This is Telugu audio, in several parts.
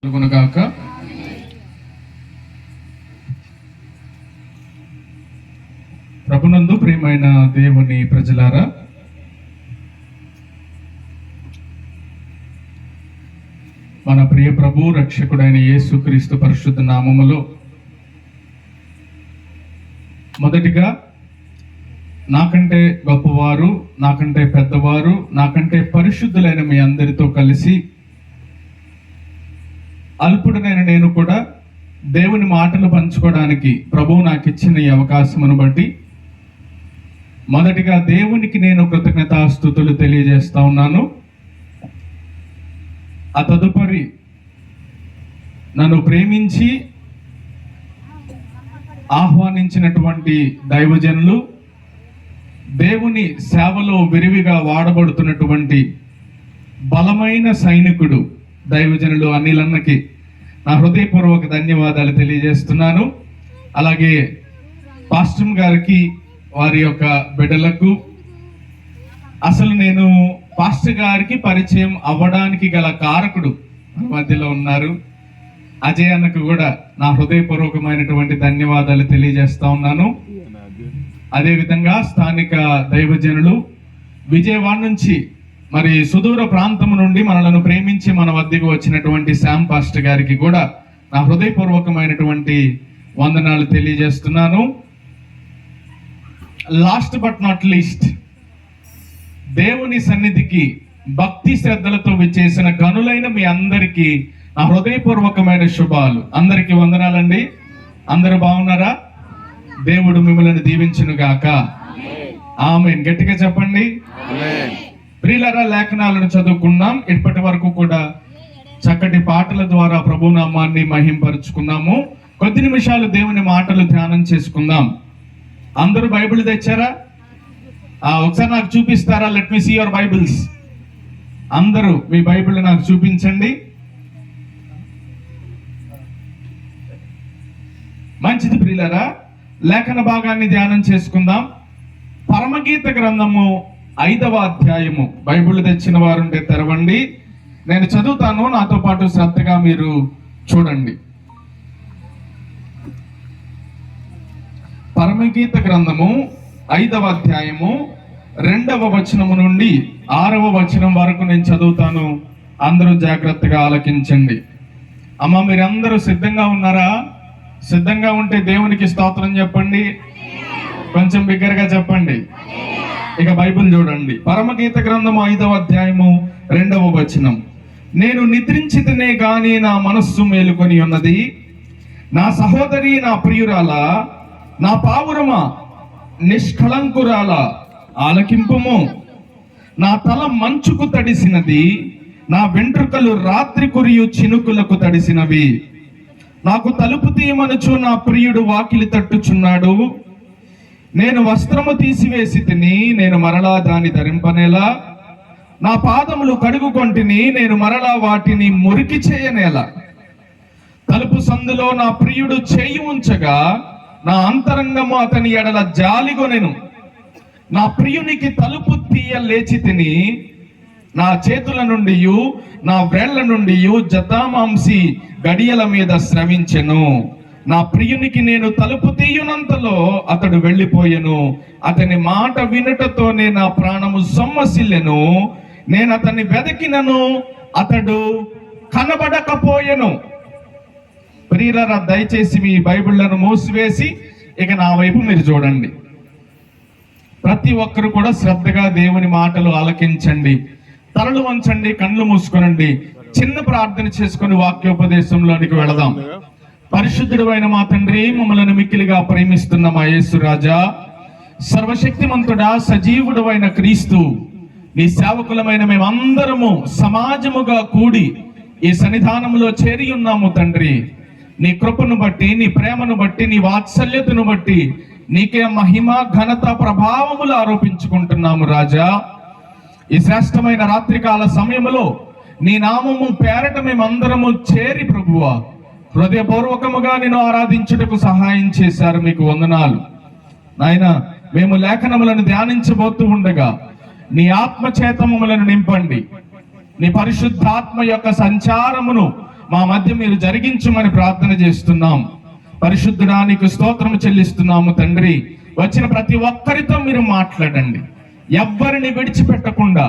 కలుగునుగాక. ప్రభునందు ప్రియమైన దేవుని ప్రజలారా, మన ప్రియ ప్రభు రక్షకుడైన యేసుక్రీస్తు పరిశుద్ధ నామములో మొదటిగా నాకంటే గొప్పవారు, నాకంటే పెద్దవారు, నాకంటే పరిశుద్ధులైన మీ అందరితో కలిసి అల్పుడనైన నేను కూడా దేవుని మాటలు పంచుకోవడానికి ప్రభువు నాకు ఇచ్చిన ఈ అవకాశమును బట్టి మొదటిగా దేవునికి నేను కృతజ్ఞతాస్తుతులు తెలియజేస్తా ఉన్నాను. ఆ తదుపరి నన్ను ప్రేమించి ఆహ్వానించినటువంటి దైవజనులు, దేవుని సేవలో విరివిగా వాడబడుతున్నటువంటి బలమైన సైనికుడు దైవజనులు అనిల్ అన్నకి నా హృదయపూర్వక ధన్యవాదాలు తెలియజేస్తున్నాను. అలాగే పాస్టర్ గారికి, వారి యొక్క బిడ్డలకు, అసలు నేను పాస్టర్ గారికి పరిచయం అవ్వడానికి గల కారకుడు మధ్యలో ఉన్నారు అజయ్ అన్నకు కూడా నా హృదయపూర్వకమైనటువంటి ధన్యవాదాలు తెలియజేస్తా ఉన్నాను. అదేవిధంగా స్థానిక దైవజనులు విజయవాడ నుంచి మరి సుదూర ప్రాంతం నుండి మనలను ప్రేమించి మన వద్దకు వచ్చినటువంటి శామ్ పాస్టర్ గారికి కూడా నా హృదయపూర్వకమైనటువంటి వందనాలు తెలియజేస్తున్నాను. లాస్ట్ బట్ నాట్ లీస్ట్, దేవుని సన్నిధికి భక్తి శ్రద్ధలతో విచ్చేసిన గనులైన మీ అందరికీ నా హృదయపూర్వకమైన శుభాలు. అందరికీ వందనాలండి. అందరూ బాగున్నారా? దేవుడు మిమ్మల్ని దీవించును గాక. ఆమేన్. గట్టిగా చెప్పండి. ప్రియులారా, లేఖనాలను చదువుకున్నాం. ఇప్పటి వరకు కూడా చక్కటి పాటల ద్వారా ప్రభునామాన్ని మహింపరుచుకున్నాము. కొద్ది నిమిషాలు దేవుని మాటలు ధ్యానం చేసుకుందాం. అందరూ బైబిల్ తెచ్చారా? ఒకసారి నాకు చూపిస్తారా? Let me see your bibles. అందరూ మీ బైబిల్ నాకు చూపించండి. మంచిది ప్రియులారా, లేఖన భాగాన్ని ధ్యానం చేసుకుందాం. పరమగీత గ్రంథము 5వ అధ్యాయము. బైబిల్ తెచ్చిన వారుంటే తెరవండి, నేను చదువుతాను. నాతో పాటు శ్రద్ధగా మీరు చూడండి. పరమగీత గ్రంథము 5వ అధ్యాయము 2వ వచనము నుండి 6వ వచనం వరకు నేను చదువుతాను. అందరూ జాగ్రత్తగా ఆలకించండి. అమ్మ, మీరందరూ సిద్ధంగా ఉన్నారా? సిద్ధంగా ఉంటే దేవునికి స్తోత్రం చెప్పండి. కొంచెం బిగ్గరగా చెప్పండి. ఇక బైబిల్ చూడండి. పరమగీత గ్రంథము 5వ అధ్యాయము 2వ వచనం. నేను నిద్రించితనే గాని నా మనస్సు మేలుకొని ఉన్నది. నా సహోదరి, నా ప్రియురాల, నా పావురమా, నిష్కళంకురాల, ఆలకింపుము. నా తల మంచుకు తడిసినది, నా వెంట్రుకలు రాత్రి కురియు చినుకులకు తడిసినవి. నాకు తలుపు తీయమనుచు నా ప్రియుడు వాకిలి తట్టుచున్నాడు. నేను వస్త్రము తీసివేసి తిని, నేను మరలా దాన్ని ధరింపనేలా. నా పాదములు కడుగుకొంటిని, నేను మరలా వాటిని మురికి చేయనేలా. తలుపు సందులో నా ప్రియుడు చేయి ఉంచగా, నా అంతరంగము అతని ఎడల జాలిగొనెను. నా ప్రియునికి తలుపు తీయ లేచి తిని, నా చేతుల నుండి నా వేళ్ల నుండి జతామాంసి గడియల మీద స్రవించెను. నా ప్రియునికి నేను తలుపు తీయునంతలో అతడు వెళ్ళిపోయెను. అతని మాట వినుటతోనే నా ప్రాణము సొమ్మసిల్లెను. నేను అతన్ని వెదకినను, అతడు కనబడకపోయెను. ప్రియులారా, దయచేసి మీ బైబిళ్లను మూసివేసి ఇక నా వైపు మీరు చూడండి. ప్రతి ఒక్కరు కూడా శ్రద్ధగా దేవుని మాటలు ఆలకించండి. తలలు వంచండి, కళ్ళు మూసుకొనండి. చిన్న ప్రార్థన చేసుకుని వాక్యోపదేశంలోనికి వెళదాం. పరిశుద్ధుడు అయిన మా తండ్రి, మమ్మల్ని మిక్కిలిగా ప్రేమిస్తున్న మా యేసు రాజా, సర్వశక్తిమంతుడా, సజీవుడు అయిన క్రీస్తు, నీ సేవకులమైన మేమందరము సమాజముగా కూడి ఈ సన్నిధానంలో చేరి ఉన్నాము తండ్రి. నీ కృపను బట్టి, నీ ప్రేమను బట్టి, నీ వాత్సల్యతను బట్టి నీకే మహిమ, ఘనత, ప్రభావములు ఆరోపించుకుంటున్నాము రాజా. ఈ శ్రేష్టమైన రాత్రికాల సమయములో నీ నామము పేరట మేమందరము చేరి ప్రభువా హృదయపూర్వకముగా నేను ఆరాధించుటకు సహాయం చేశారు. మీకు వందనాలు నాయన. మేము లేఖనములను ధ్యానించబోతూ ఉండగా నీ ఆత్మ చేత మమ్మలను నింపండి. నీ పరిశుద్ధాత్మ యొక్క సంచారమును మా మధ్య మీరు జరిగించమని ప్రార్థన చేస్తున్నాం. పరిశుద్ధుడా నీకు స్తోత్రము చెల్లిస్తున్నాము తండ్రి. వచ్చిన ప్రతి ఒక్కరితో మీరు మాట్లాడండి. ఎవ్వరిని విడిచిపెట్టకుండా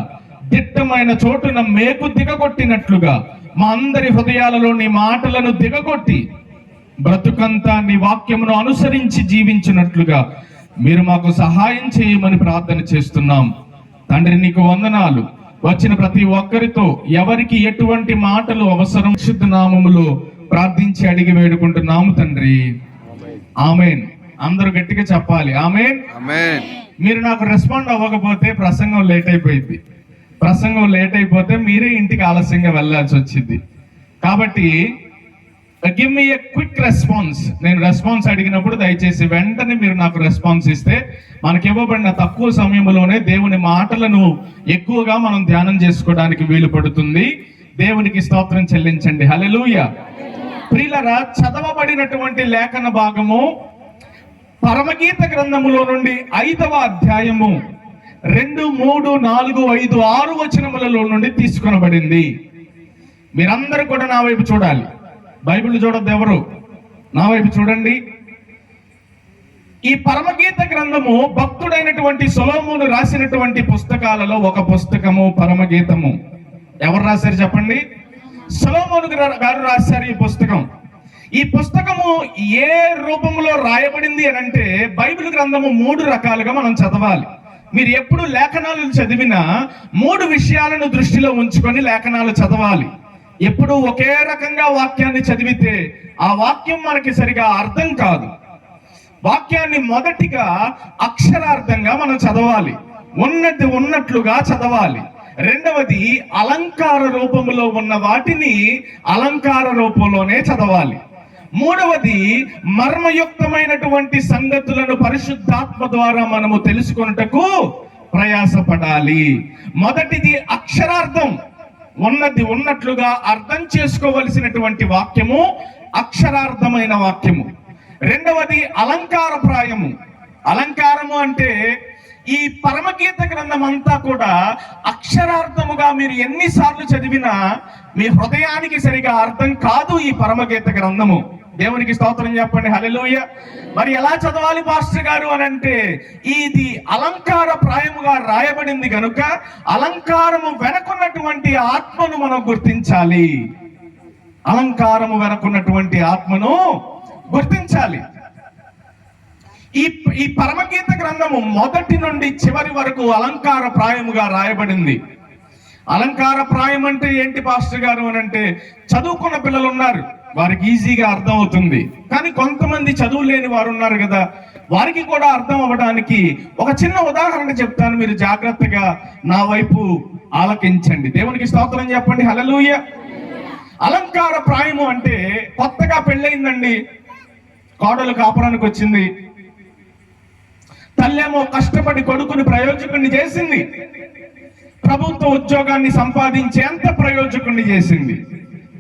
దిట్టమైన చోటున మేకు దిగగొట్టినట్లుగా మా అందరి హృదయాలలో నీ మాటలను దిగగొట్టి బ్రతుకంతా నీ వాక్యమును అనుసరించి జీవించినట్లుగా మీరు మాకు సహాయం చేయమని ప్రార్థన చేస్తున్నాం తండ్రి. నీకు వందనాలు. వచ్చిన ప్రతి ఒక్కరితో ఎవరికి ఎటువంటి మాటలు అవసరం శుద్ధ నామములో ప్రార్థించి అడిగి వేడుకుంటున్నాము తండ్రి. ఆమేన్. అందరూ గట్టిగా చెప్పాలి ఆమేన్. మీరు నాకు రెస్పాండ్ అవ్వకపోతే ప్రసంగం లేట్ అయిపోయింది. ప్రసంగం లేట్ అయిపోతే మీరే ఇంటికి ఆలస్యంగా వెళ్ళాల్సి వచ్చింది. కాబట్టి గివ్ మీ ఏ క్విక్ రెస్పాన్స్. నేను రెస్పాన్స్ అడిగినప్పుడు దయచేసి వెంటనే మీరు నాకు రెస్పాన్స్ ఇస్తే మనకి ఇవ్వబడిన తక్కువ సమయంలోనే దేవుని మాటలను ఎక్కువగా మనం ధ్యానం చేసుకోవడానికి వీలు పడుతుంది. దేవునికి స్తోత్రం చెల్లించండి. హల్లెలూయా. ప్రియులారా, చదవబడినటువంటి లేఖన భాగము పరమగీత గ్రంథములో నుండి 5వ అధ్యాయము 2, 3, 4, 5, 6 వచనములలో నుండి తీసుకొనబడింది. మీరందరూ కూడా నా వైపు చూడాలి. బైబిల్ చూడొద్దు ఎవరు, నా వైపు చూడండి. ఈ పరమగీత గ్రంథము భక్తుడైనటువంటి సొలొమోను రాసినటువంటి పుస్తకాలలో ఒక పుస్తకము పరమగీతము. ఎవరు రాశారు చెప్పండి? సొలొమోను గారు రాశారు ఈ పుస్తకం. ఈ పుస్తకము ఏ రూపంలో రాయబడింది అని అంటే బైబిల్ గ్రంథము 3 రకాలుగా మనం చదవాలి. మీరు ఎప్పుడు లేఖనాలు చదివినా 3 విషయాలను దృష్టిలో ఉంచుకొని లేఖనాలు చదవాలి. ఎప్పుడు ఒకే రకంగా వాక్యాన్ని చదివితే ఆ వాక్యం మనకి సరిగా అర్థం కాదు. వాక్యాన్ని మొదటిగా అక్షరార్థంగా మనం చదవాలి, ఉన్నది ఉన్నట్లుగా చదవాలి. రెండవది అలంకార రూపంలో ఉన్న వాటిని అలంకార రూపంలోనే చదవాలి. మూడవది మర్మయుక్తమైనటువంటి సంగతులను పరిశుద్ధాత్మ ద్వారా మనము తెలుసుకొనుటకు ప్రయాసపడాలి. మొదటిది అక్షరార్థం, ఉన్నది ఉన్నట్లుగా అర్థం చేసుకోవలసినటువంటి వాక్యము, అక్షరార్థమైన వాక్యము. రెండవది అలంకారప్రాయము. అలంకారము అంటే ఈ పరమగీత గ్రంథం అంతా కూడా అక్షరార్థముగా మీరు ఎన్నిసార్లు చదివినా మీ హృదయానికి సరిగా అర్థం కాదు ఈ పరమగీత గ్రంథము. దేవునికి స్తోత్రం చెప్పండి. హల్లెలూయా. మరి ఎలా చదవాలి పాస్టర్ గారు అని అంటే ఇది అలంకార ప్రాయముగా రాయబడింది కనుక అలంకారము వెనకున్నటువంటి ఆత్మను మనం గుర్తించాలి. అలంకారము వెనకున్నటువంటి ఆత్మను గుర్తించాలి. ఈ పరమగీత గ్రంథము మొదటి నుండి చివరి వరకు అలంకార ప్రాయముగా రాయబడింది. అలంకార ప్రాయం అంటే ఏంటి పాస్టర్ గారు అని అంటే చదువుకున్న పిల్లలు ఉన్నారు, వారికి ఈజీగా అర్థం అవుతుంది. కానీ కొంతమంది చదువు లేని వారు ఉన్నారు కదా, వారికి కూడా అర్థం అవ్వడానికి ఒక చిన్న ఉదాహరణ చెప్తాను. మీరు జాగ్రత్తగా నా వైపు ఆలకించండి. దేవునికి స్తోత్రం చెప్పండి. హల్లెలూయా. అలంకార ప్రాయము అంటే కొత్తగా పెళ్ళయిందండి, కోడలు కాపురానికి వచ్చింది, తల్లేమో కష్టపడి కొడుకుని ప్రయోజకుడిని చేసింది, ప్రభుత్వ ఉద్యోగాన్ని సంపాదించేంత ప్రయోజకుడిని చేసింది.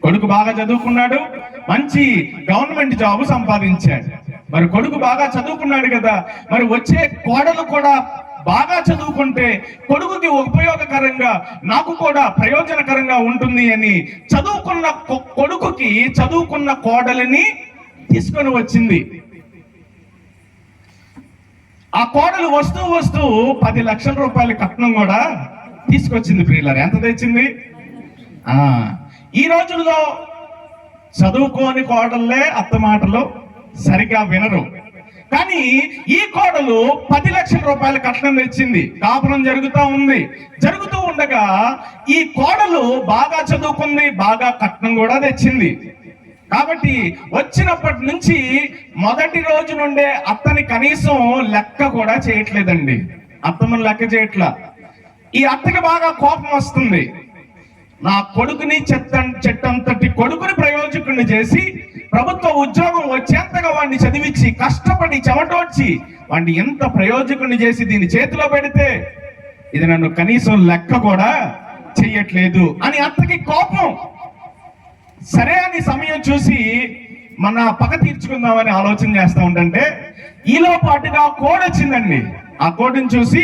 కొడుకు బాగా చదువుకున్నాడు, మంచి గవర్నమెంట్ జాబ్ సంపాదించాడు. మరి కొడుకు బాగా చదువుకున్నాడు కదా, మరి వచ్చే కోడలు కూడా బాగా చదువుకుంటే కొడుకుకి ఉపయోగకరంగా, నాకు కూడా ప్రయోజనకరంగా ఉంటుంది అని చదువుకున్న కొడుకుకి చదువుకున్న కోడలిని తీసుకొని వచ్చింది. ఆ కోడలు వస్తూ 10 లక్షల రూపాయల కట్నం కూడా తీసుకొచ్చింది. ప్రియులారా, ఎంత తెచ్చింది? ఈ రోజుల్లో చదువుకోని కోడళ్ళే అత్త మాటలు సరిగా వినరు. కానీ ఈ కోడలు 10 లక్షల రూపాయల కట్నం తెచ్చింది. కాపురం జరుగుతూ ఉండగా ఈ కోడలు బాగా చదువుకుంది, బాగా కట్నం కూడా తెచ్చింది. కాబట్టి వచ్చినప్పటి నుంచి మొదటి రోజు నుండే అత్తని కనీసం లెక్క కూడా చేయట్లేదండి. అత్తమ్మని లెక్క చేయట్లా. ఈ అత్తకి బాగా కోపం వస్తుంది. నా కొడుకుని చెట్టంతటి కొడుకుని ప్రయోజకుడిని చేసి ప్రభుత్వ ఉద్యోగం వచ్చేంతగా వాడిని చదివించి కష్టపడి చెమటోడ్చి వాడిని ఎంత ప్రయోజకుడిని చేసి దీని చేతిలో పెడితే ఇది నన్ను కనీసం లెక్క కూడా చెయ్యట్లేదు అని అత్తకి కోపం. సరే అని సమయం చూసి మన పగ తీర్చుకుందామని ఆలోచన చేస్తూ ఉంటే ఈలో పాటుగా కోడి వచ్చిందండి. ఆ కోడిని చూసి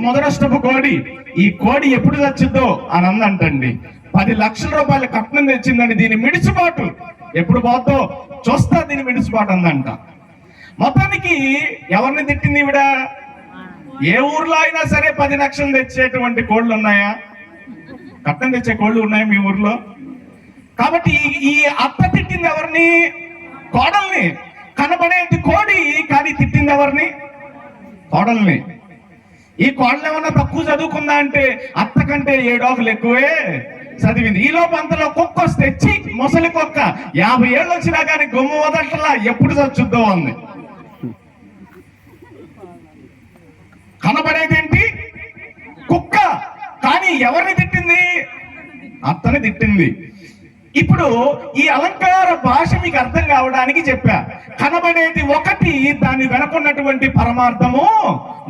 మొదలష్టపు కోడి, ఈ కోడి ఎప్పుడు చచ్చుద్దో అని అందంటండి. 10 లక్షల రూపాయల కట్నం తెచ్చిందని దీని మిడిసిబాటు ఎప్పుడు పోతో చూస్తా దీని మిడిసిబాటు అందంట. మొత్తానికి ఎవరిని తిట్టింది ఈవిడ? ఏ ఊర్లో అయినా సరే 10 లక్షలు తెచ్చేటువంటి కోళ్ళు ఉన్నాయా? కట్నం తెచ్చే కోళ్ళు ఉన్నాయా మీ ఊర్లో? కాబట్టి ఈ అత్త తిట్టింది ఎవరిని? కోడల్ని. కనబడేది కోడి, కానీ తిట్టింది ఎవరిని? కోడల్ని. ఈ కోడలు ఏమన్నా తక్కువ చదువుకుందా అంటే అత్త కంటే 7 ఆకులు ఎక్కువే చదివింది. ఈ లోపు అంతలో కుక్క వస్తే తెచ్చి ముసలి కుక్క 50 ఏళ్ళు వచ్చినా కానీ గుమ్మ వదలట్లా, ఎప్పుడు చచ్చుద్దో అంది. కనబడేదేంటి? కుక్క, కానీ ఎవరిని తిట్టింది? అత్తని తిట్టింది. ఇప్పుడు ఈ అలంకార భాష మీకు అర్థం కావడానికి చెప్పా. కనబడేది ఒకటి, దాని వెనకున్నటువంటి పరమార్థము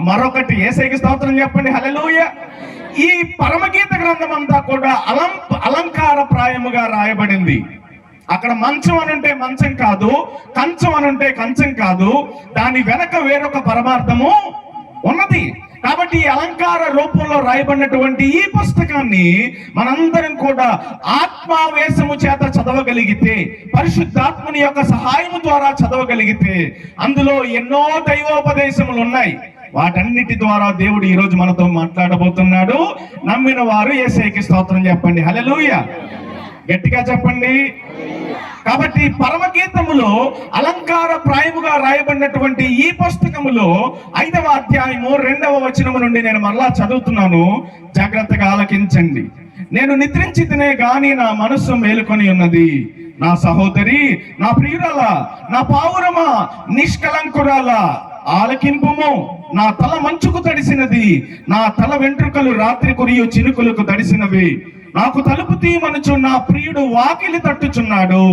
మరొకటి. యేసయ్యకి స్తోత్రం చెప్పండి, హల్లెలూయా. ఈ పరమగీత గ్రంథం అంతా కూడా అలంకార ప్రాయముగా రాయబడింది. అక్కడ మంచం అనుంటే మంచం కాదు, కంచం అనుంటే కంచం కాదు, దాని వెనక వేరొక పరమార్థము ఉన్నది. కాబట్టి ఈ అలంకార రూపంలో రాయబడినటువంటి ఈ పుస్తకాన్ని మనందరం కూడా ఆత్మావేశము చేత చదవగలిగితే, పరిశుద్ధాత్మని యొక్క సహాయము ద్వారా చదవగలిగితే, అందులో ఎన్నో దైవోపదేశములు ఉన్నాయి. వాటన్నిటి ద్వారా దేవుడు ఈ రోజు మనతో మాట్లాడబోతున్నాడు. నమ్మిన వారు యేసయ్యకి స్తోత్రం చెప్పండి, హల్లెలూయా. గట్టిగా చెప్పండి. కాబట్టి పరమగీతములో అలంకార ప్రాయముగా రాయబడినటువంటి ఈ పుస్తకములో 5వ అధ్యాయము 2వ వచనము నుండి నేను మరలా చదువుతున్నాను, జాగ్రత్తగా ఆలకించండి. నేను నిద్రించితినే గాని నా మనస్సు మేలుకొని ఉన్నది. నా సహోదరి, నా ప్రియురాల, నా పావురమా, నిష్కలంకురాల, ఆలకింపుము. నా తల మంచుకు తడిసినది, నా తల వెంట్రుకలు రాత్రి కురియు చినుకులకు తడిసినవి. నాకు తలుపు తీయమనుచు నా ప్రియుడు వాకిలి తట్టుచున్నాడు.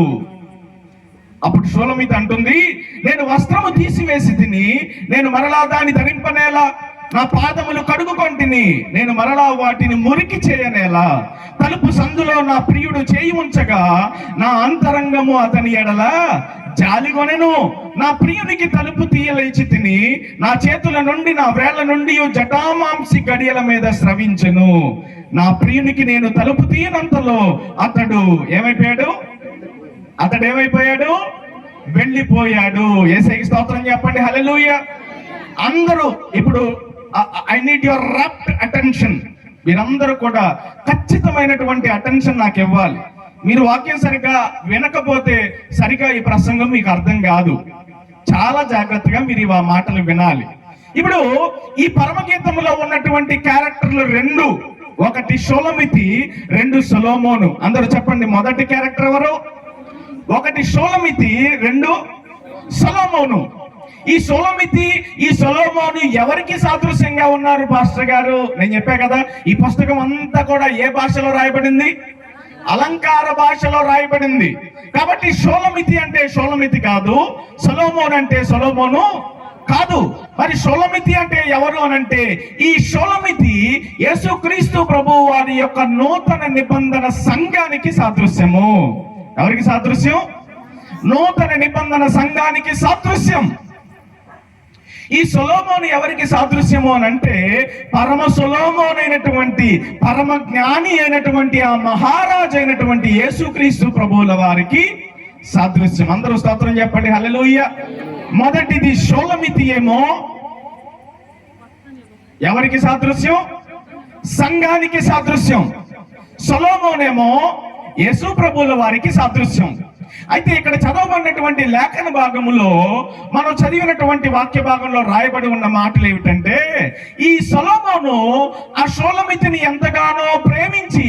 అప్పుడు షూలమితి అంటుంది, నేను వస్త్రము తీసివేసి తిని, నేను మరలా దాన్ని ధరింపనేలా? నా పాదములు కడుగుకొంటిని, నేను మరలా వాటిని మురికి చేయనేలా? తలుపు సందులో నా ప్రియుడు చేయి ఉంచగా నా అంతరంగము అతని ఎడల జాలిగొనెను. నా ప్రియునికి తలుపు తీయలేచి తిని, నా చేతుల నుండి నా వేళ్ల నుండి జటామాంసి గడియల మీద స్రవించెను. నా ప్రియునికి నేను తలుపు తీయనంతలో అతడు ఏమైపోయాడు? వెళ్ళిపోయాడు. యేసయ్యకి స్తోత్రం చెప్పండి, హల్లెలూయా. అందరూ ఇప్పుడు ఐ నీడ్ యువర్ రాప్ట్ అటెన్షన్. మీరందరూ కూడా ఖచ్చితమైనటువంటి అటెన్షన్ నాకు ఇవ్వాలి. మీరు వాక్యం సరిగా వినకపోతే సరిగా ఈ ప్రసంగం మీకు అర్థం కాదు. చాలా జాగ్రత్తగా మీరు ఈ మాటలు వినాలి. ఇప్పుడు ఈ పరమగీతంలో ఉన్నటువంటి క్యారెక్టర్లు 2, ఒకటి షూలమితి, 2 సొలొమోను. అందరూ చెప్పండి, మొదటి క్యారెక్టర్ ఎవరు? ఒకటి షూలమితి, 2 సొలొమోను. ఈ షూలమితి, ఈ సొలొమోను ఎవరికి సాదృశ్యంగా ఉన్నారు పాస్టర్ గారు? నేను చెప్పా కదా, ఈ పుస్తకం అంతా కూడా ఏ భాషలో రాయబడింది? అలంకార భాషలో రాయబడింది. కాబట్టి షూలమితి అంటే షూలమితి కాదు, సొలొమోను అంటే సొలొమోను కాదు. మరి షూలమితి అంటే ఎవరు అనంటే, ఈ షూలమితి యేసుక్రీస్తు ప్రభువు వారి యొక్క నూతన నిబంధన సంఘానికి సాదృశ్యము. ఎవరికి సాదృశ్యం? నూతన నిబంధన సంఘానికి సాదృశ్యం. ఈ సొలొమోను ఎవరికి సాదృశ్యము అనంటే, పరమ సొలొమోను అయినటువంటి, పరమ జ్ఞాని అయినటువంటి, ఆ మహారాజు అయినటువంటి యేసుక్రీస్తు ప్రభువుల వారికి సాదృశ్యం. అందరూ స్తోత్రం చెప్పండి, హల్లెలూయా. మొదటిది షూలమితి ఏమో ఎవరికి సాదృశ్యం? సంఘానికి సాదృశ్యం. సొలొమోనేమో యేసు ప్రభువుల వారికి సాదృశ్యం. అయితే ఇక్కడ చదవబడినటువంటి లేఖన భాగములో మనం చదివినటువంటి వాక్య భాగంలో రాయబడి ఉన్న మాటలు ఏమిటంటే, ఈ సొలొమోను ఆ షూలమితిని ఎంతగానో ప్రేమించి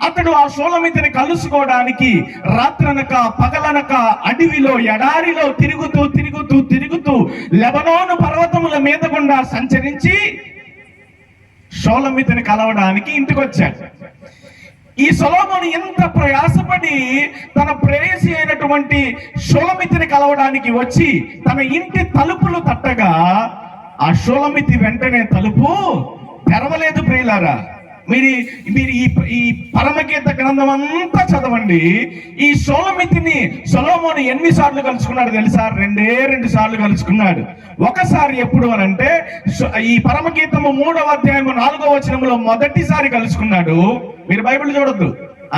అతడు ఆ షూలమితిని కలుసుకోవడానికి రాత్రనక పగలనక అడవిలో ఎడారిలో తిరుగుతూ లెబనోను పర్వతముల మీద గుండా సంచరించి షూలమితిని కలవడానికి ఇంటికి వచ్చాడు. ఈ సొలొమోను ఎంత ప్రయాసపడి తన ప్రేయసి అయినటువంటి షూలమితిని కలవడానికి వచ్చి తన ఇంటి తలుపులు తట్టగా ఆ షూలమితి వెంటనే తలుపు తెరవలేదు. ప్రియులారా, మీరు ఈ పరమగీత గ్రంథం అంతా చదవండి. ఈ షూలమితిని సొలొమోను ఎన్నిసార్లు కలుసుకున్నాడు తెలుసా? 2 సార్లు కలుసుకున్నాడు. ఒకసారి ఎప్పుడు అనంటే, ఈ పరమగీతము 3వ అధ్యాయము 4వ వచనములో మొదటిసారి కలుసుకున్నాడు. మీరు బైబిల్ చూడొద్దు,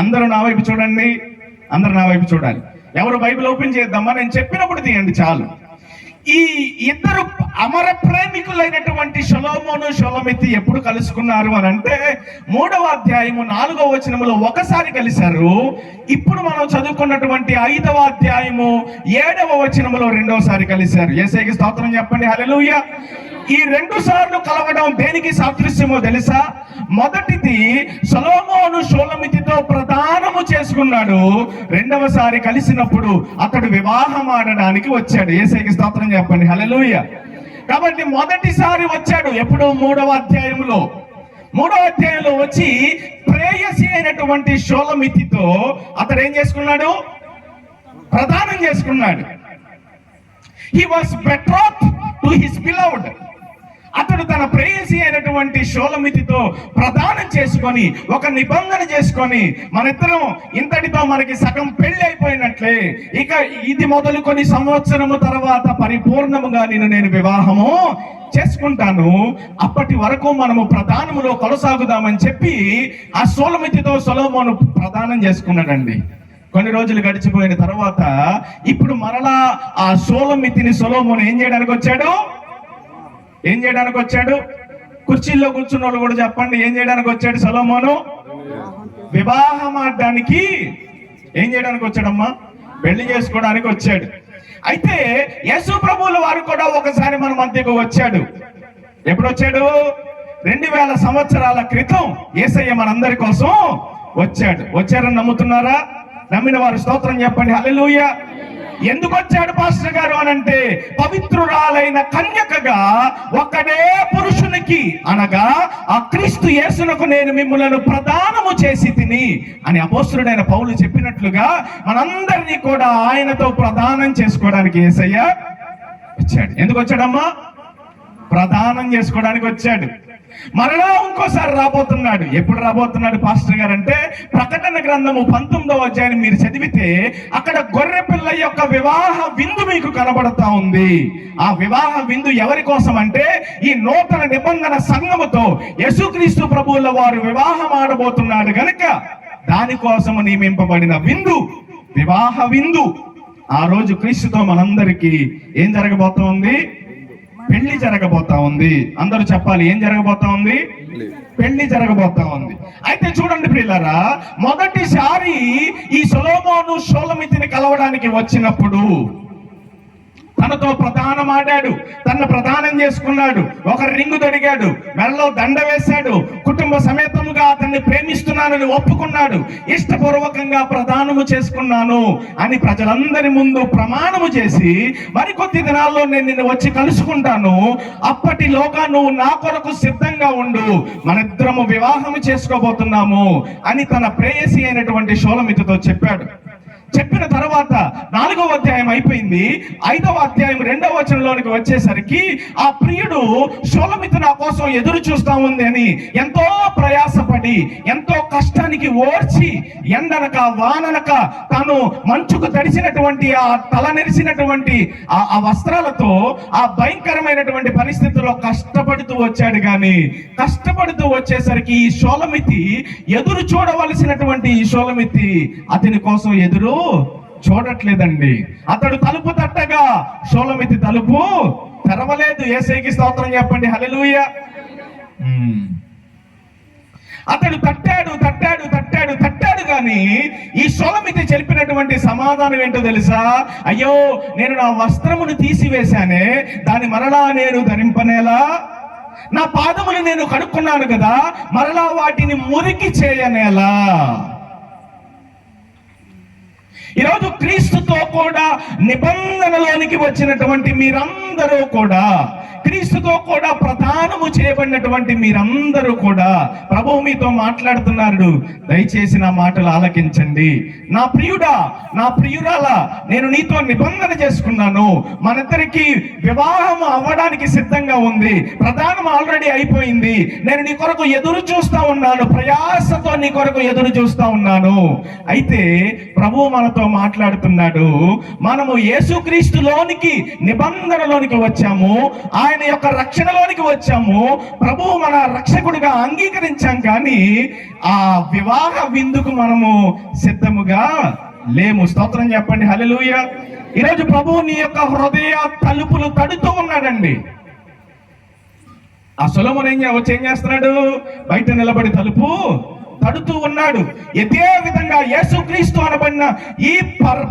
అందరూ నా వైపు చూడండి, అందరూ నా వైపు చూడాలి. ఎవరు బైబిల్ ఓపెన్ చేద్దామా? నేను చెప్పినప్పుడు తీయండి చాలు. ఈ ఇద్దరు అమర ప్రేమికులైనటువంటి సొలొమోను షొలొమితి ఎప్పుడు కలుసుకున్నారు అని అంటే 3వ అధ్యాయము 4వ వచనములో ఒకసారి కలిశారు. ఇప్పుడు మనం చదువుకున్నటువంటి 5వ అధ్యాయము 7వ వచనములో రెండోసారి కలిశారు. యేసయ్యకి స్తోత్రం చెప్పండి, హల్లెలూయా. ఈ 2 సార్లు కలవడం దేనికి సాదృశ్యమో తెలుసా? మొదటిది సొలొమోను షొలొమితితో ప్రదానము చేసుకున్నాడు. 2వసారి కలిసినప్పుడు అతడు వివాహం ఆడడానికి వచ్చాడు. యేసయ్యకి స్తోత్రం చెప్పండి, హల్లెలూయా. కాబట్టి మొదటిసారి వచ్చాడు ఎప్పుడు? 3వ అధ్యాయంలో. 3వ అధ్యాయంలో వచ్చి ప్రేయసి అయినటువంటి షొలొమితితో అతడు ఏం చేసుకున్నాడు? ప్రదానం చేసుకున్నాడు. He was betroth to his beloved. అతడు తన ప్రేయసి అయినటువంటి షొలొమితితో ప్రదానం చేసుకొని ఒక నిబంధన చేసుకొని, మనిద్దరం ఇంతటితో మనకి సగం పెళ్లి అయిపోయినట్లే, ఇక ఇది మొదలుకొని సంవత్సరము తర్వాత పరిపూర్ణముగా నేను వివాహము చేసుకుంటాను, అప్పటి వరకు మనము ప్రదానములో కొనసాగుదామని చెప్పి ఆ షొలొమితితో సొలొమోను ప్రదానం చేసుకున్నాడండి. కొన్ని రోజులు గడిచిపోయిన తర్వాత ఇప్పుడు మరలా ఆ షొలొమితిని సొలొమోను ఏం చేయడానికి వచ్చాడు? ఏం చేయడానికి వచ్చాడు? కుర్చీల్లో కూర్చున్న వాళ్ళు కూడా చెప్పండి, ఏం చేయడానికి వచ్చాడు సొలొమోను? వివాహం ఆడడానికి. ఏం చేయడానికి వచ్చాడమ్మా? పెళ్లి చేసుకోవడానికి వచ్చాడు. అయితే యేసు ప్రభువుల వారు కూడా ఒకసారి మన మధ్యకు వచ్చాడు. ఎప్పుడు వచ్చాడు? 2000 సంవత్సరాల క్రితం యేసయ్య మనందరి కోసం వచ్చాడు. వచ్చారని నమ్ముతున్నారా? నమ్మిన వారు స్తోత్రం చెప్పండి, హల్లెలూయా. ఎందుకు వచ్చాడు పాస్టర్ గారు అనంటే, పవిత్రురాలైన కన్యకగా ఒక్కడే పురుషునికి అనగా ఆ క్రీస్తు యేసునకు నేను మిమ్ములను ప్రదానము చేసి తిని అని అపోస్తలుడైన పౌలు చెప్పినట్లుగా మనందరినీ కూడా ఆయనతో ప్రదానం చేసుకోవడానికి యేసయ్య వచ్చాడు. ఎందుకు వచ్చాడమ్మా? ప్రదానం చేసుకోవడానికి వచ్చాడు. మరలా ఇంకోసారి రాబోతున్నాడు. ఎప్పుడు రాబోతున్నాడు పాస్టర్ గారు అంటే, ప్రకటన గ్రంథము 19వ అధ్యాయం మీరు చదివితే అక్కడ గొర్రె పిల్ల యొక్క వివాహ విందు మీకు కనబడతా ఉంది. ఆ వివాహ విందు ఎవరి కోసం అంటే, ఈ నూతన నిబంధన సంఘముతో యేసుక్రీస్తు ప్రభువుల వారు వివాహం ఆడబోతున్నాడు గనుక దానికోసము నియమింపబడిన విందు, వివాహ విందు. ఆ రోజు క్రీస్తుతో మనందరికీ ఏం జరగబోతా ఉంది? పెళ్లి జరగబోతా ఉంది. అందరూ చెప్పాలి, ఏం జరగబోతా ఉంది? పెళ్లి జరగబోతా ఉంది. అయితే చూడండి ప్రియులారా, మొదటిసారి ఈ సొలొమోను షొలొమితిని కలవడానికి వచ్చినప్పుడు తనతో ప్రదానం ఆడాడు, తన ప్రదానం చేసుకున్నాడు, ఒక రింగు తొడిగాడు, మెడలో దండ వేశాడు, కుటుంబ సమేతముగా అతన్ని ప్రేమిస్తున్నానని ఒప్పుకున్నాడు, ఇష్టపూర్వకంగా ప్రదానము చేసుకున్నాను అని ప్రజలందరి ముందు ప్రమాణము చేసి, మరికొద్ది దినాల్లో నేను నిన్ను వచ్చి కలుసుకుంటాను, అప్పటిలోగా నువ్వు నా కొరకు సిద్ధంగా ఉండు, మనిద్దరము వివాహము చేసుకోబోతున్నాము అని తన ప్రేయసి అయినటువంటి షొలొమితితో చెప్పాడు. చెప్పిన తర్వాత 4వ అధ్యాయం అయిపోయింది. 5వ అధ్యాయం 2వ వచనంలోనికి వచ్చేసరికి ఆ ప్రియుడు షొలొమితి నా కోసం ఎదురు చూస్తా ఉంది అని ఎంతో ప్రయాసపడి, ఎంతో కష్టానికి ఓర్చి, ఎండనక వాననక తాను మంచుకు తడిసినటువంటి ఆ తల నెరిసినటువంటి ఆ వస్త్రాలతో ఆ భయంకరమైనటువంటి పరిస్థితుల్లో కష్టపడుతూ వచ్చాడు. కానీ కష్టపడుతూ వచ్చేసరికి ఈ షొలొమితి, ఎదురు చూడవలసినటువంటి ఈ షొలొమితి అతని కోసం ఎదురు చూడట్లేదండి. అతడు తలుపు తట్టగా షొలొమితి తలుపు తెరవలేదు. యేసయ్యకి స్తోత్రం చెప్పండి, హల్లెలూయా. అతడు తట్టాడు తట్టాడు తట్టాడు తట్టాడు కానీ ఈ షొలొమితి చెప్పినటువంటి సమాధానం ఏంటో తెలుసా? అయ్యో, నేను నా వస్త్రమును తీసివేశానే, దాని మరలా నేను ధరింపనేలా? నా పాదములు నేను కడుక్కున్నాను కదా, మరలా వాటిని మురికి చేయనేలా? ఈరోజు క్రీస్తుతో కూడా నిబంధనలోనికి వచ్చినటువంటి మీరందరూ కూడా, క్రీస్తుతో కూడా ప్రదానము చేయబడినటువంటి మీరందరూ కూడా ప్రభువు మీతో మాట్లాడుతున్నాడు. దయచేసి నా మాటలు ఆలకించండి. నా ప్రియుడా, నా ప్రియురాలా, నేను నీతో నిబంధన చేసుకున్నాను, మనిద్దరికి వివాహం అవ్వడానికి సిద్ధంగా ఉంది, ప్రదానం ఆల్రెడీ అయిపోయింది, నేను నీ కొరకు ఎదురు చూస్తా ఉన్నాను, ప్రయాసతో నీ కొరకు ఎదురు చూస్తా ఉన్నాను. అయితే ప్రభువు మనతో మాట్లాడుతున్నాడు. అన్నాడు, మనము యేసుక్రీస్తులోనికి నిబంధనలోనికి వచ్చాము, ఆయన యొక్క రక్షణలోనికి వచ్చాము, ప్రభువు మన రక్షకుడిగా అంగీకరించాం, కానీ ఆ వివాహ విందుకు మనము సిద్ధముగా లేము. స్తోత్రం చెప్పండి, హల్లెలూయా. ఈరోజు ప్రభువు నీ యొక్క హృదయ తలుపులు తడుతూ ఉన్నాడండి. ఆ సొలొమోను ఏం చేస్తున్నాడు? బయట నిలబడి తలుపు తడుతూ ఉన్నాడు. ఇదే విధంగా యేసుక్రీస్తు అనబడిన ఈ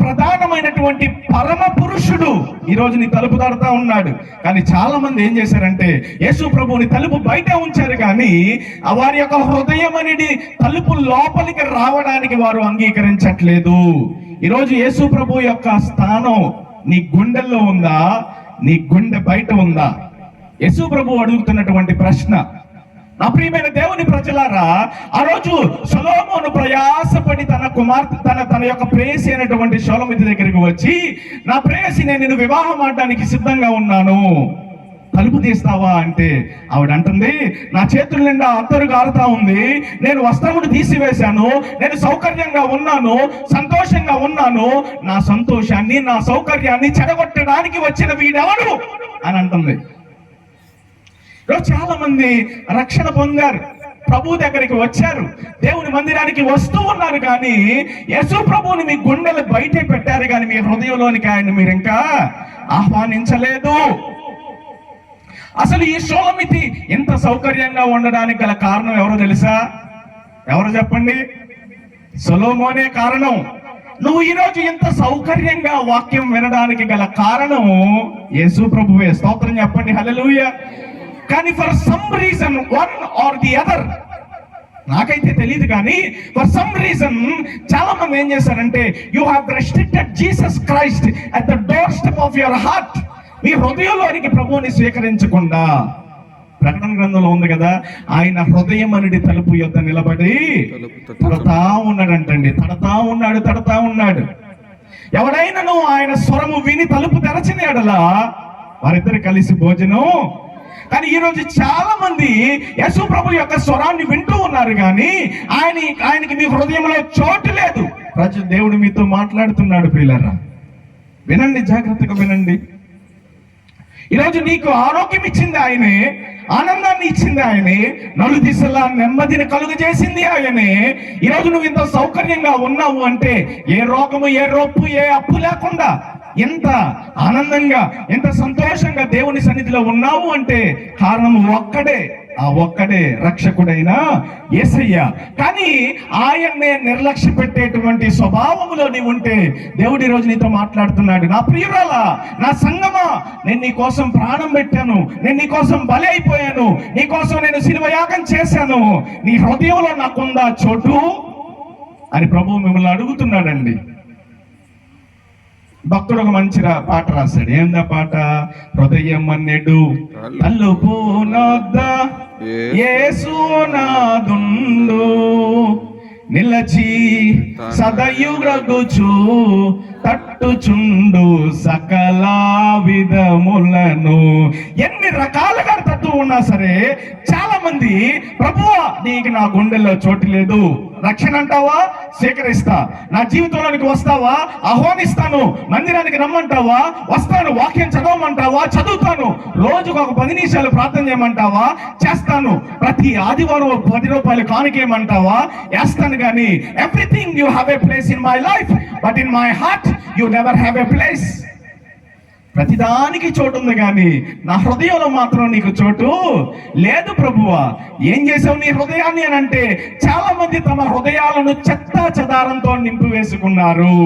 ప్రధానమైనటువంటి పరమ పురుషుడు ఈరోజు నీ తలుపు తడుతూ ఉన్నాడు. కానీ చాలా మంది ఏం చేశారంటే యేసు ప్రభువుని తలుపు బయట ఉంచారు, కానీ వారి యొక్క హృదయం అనేది తలుపు లోపలికి రావడానికి వారు అంగీకరించట్లేదు. ఈరోజు యేసు ప్రభు యొక్క స్థానం నీ గుండెల్లో ఉందా, నీ గుండె బయట ఉందా? యేసు ప్రభు అడుగుతున్నటువంటి ప్రశ్న. నా ప్రియమైన దేవుని ప్రజలారా, ఆ రోజు సొలొమోను ప్రయాసపడి తన కుమార్తె తన యొక్క ప్రేయసి అయినటువంటి షూలమితి దగ్గరికి వచ్చి, నా ప్రేయసి, నేను నిన్ను వివాహం ఆడడానికి సిద్ధంగా ఉన్నాను, తలుపు తీస్తావా అంటే ఆవిడ అంటుంది, నా చేతుల నిండా అత్తరు గారుతా ఉంది, నేను వస్త్రమును తీసివేశాను, నేను సౌకర్యంగా ఉన్నాను, సంతోషంగా ఉన్నాను, నా సంతోషాన్ని నా సౌకర్యాన్ని చెడగొట్టడానికి వచ్చిన వీడెవడు అని అంటుంది. చాలా మంది రక్షణ పొందారు, ప్రభు దగ్గరికి వచ్చారు, దేవుని మందిరానికి వస్తూ ఉన్నారు, కానీ యేసు ప్రభువుని మీ గుండెలు బయటే పెట్టారు, కానీ మీ హృదయంలోనికి ఆయన మీరు ఇంకా ఆహ్వానించలేదు. అసలు ఈ షూలమితి ఎంత సౌకర్యంగా ఉండడానికి గల కారణం ఎవరో తెలుసా? ఎవరు చెప్పండి? సొలొమోనే కారణం. నువ్వు ఈరోజు ఇంత సౌకర్యంగా వాక్యం వినడానికి గల కారణం యేసు ప్రభువే. స్తోత్రం చెప్పండి, హల్లెలూయా. కానీ for some reason, one or the other, నాకైతే తెలియదు, కానీ ఫర్ సమ్ రీజన్ చాలా మంది ఏం చేశారంటే, you have restricted Jesus Christ at the doorstep of your heart. మీ హృదయంలోనికి ప్రభువుని స్వీకరించకుండా, ప్రకటన గ్రంథంలో ఉంది కదా, ఆయన హృదయం అనేది తలుపు యొద్ద నిలబడి తడతా ఉన్నాడంటండి. తడతా ఉన్నాడు. ఎవడైనాను ఆయన స్వరము విని తలుపు తెరచిన ఎడలా వారిద్దరు కలిసి భోజనం. కానీ ఈరోజు చాలా మంది యేసు ప్రభు యొక్క స్వరాన్ని వింటూ ఉన్నారు, కానీ ఆయనకి మీ హృదయంలో చోటు లేదు. దేవుడు మీతో మాట్లాడుతున్నాడు. ప్రియులారా, వినండి, జాగ్రత్తగా వినండి. ఈరోజు నీకు ఆరోగ్యం ఇచ్చింది ఆయనే, ఆనందాన్ని ఇచ్చింది ఆయనే, నలుదిశలా నెమ్మదిని కలుగు చేసింది ఆయనే. ఈరోజు నువ్వు ఇంత సౌకర్యంగా ఉన్నావు అంటే, ఏ రోగము, ఏ రొప్పు, ఏ అప్పు లేకుండా ఎంత ఆనందంగా, ఎంత సంతోషంగా దేవుని సన్నిధిలో ఉన్నావు అంటే కారణం ఒక్కడే, ఆ ఒక్కడే రక్షకుడైన యేసయ్య. కానీ ఆయన్నే నిర్లక్ష్య పెట్టేటువంటి స్వభావములో నీవు ఉంటే దేవుడు ఈరోజు నీతో మాట్లాడుతున్నాడు. నా ప్రియురాలా, నా సంగమా, నేను నీ కోసం ప్రాణం పెట్టాను, నేను నీ కోసం బలి అయిపోయాను, నీ కోసం నేను శిలువ యాగం చేశాను, నీ హృదయంలో నాకుందా చోటు అని ప్రభువు మిమ్మల్ని అడుగుతున్నాడండి. భక్తుడు ఒక మంచి పాట రాశాడు. ఏందా పాట? హృదయం అన్నెడు తలుపు నొద్ద యేసు నాదుండు, నిలచి సదయుగ్రగుచు తట్టుచుండు సకల విధములను. ఎన్ని రకాలుగా తట్టు ఉన్నా సరే చాలా మంది, ప్రభువా నీకు నా గుండెల్లో చోటు లేదు, రక్షణ అంటావా, స్వీకరిస్తా, నా జీవితంలోనికి వస్తావా, ఆహ్వానిస్తాను, మందిరానికి రమ్మంటావా, వస్తాను, వాక్యం చదవమంటావా, చదువుతాను, రోజుకు ఒక 10 నిమిషాలు ప్రార్థన చేయమంటావా, చేస్తాను, ప్రతి ఆదివారం 10 రూపాయలు కానుకేయమంటావా, వేస్తాను, కానీ everything you have a place in my life, but in my heart you never have a place. ప్రతిదానికి చోటు ఉంది, కానీ నా హృదయంలో మాత్రం నీకు చోటు లేదు ప్రభువా. ఏం చేసావు నీ హృదయాన్ని అని అంటే, చాలా మంది తమ హృదయాలను చెత్త చెదారంతో నింపి వేసుకున్నారు.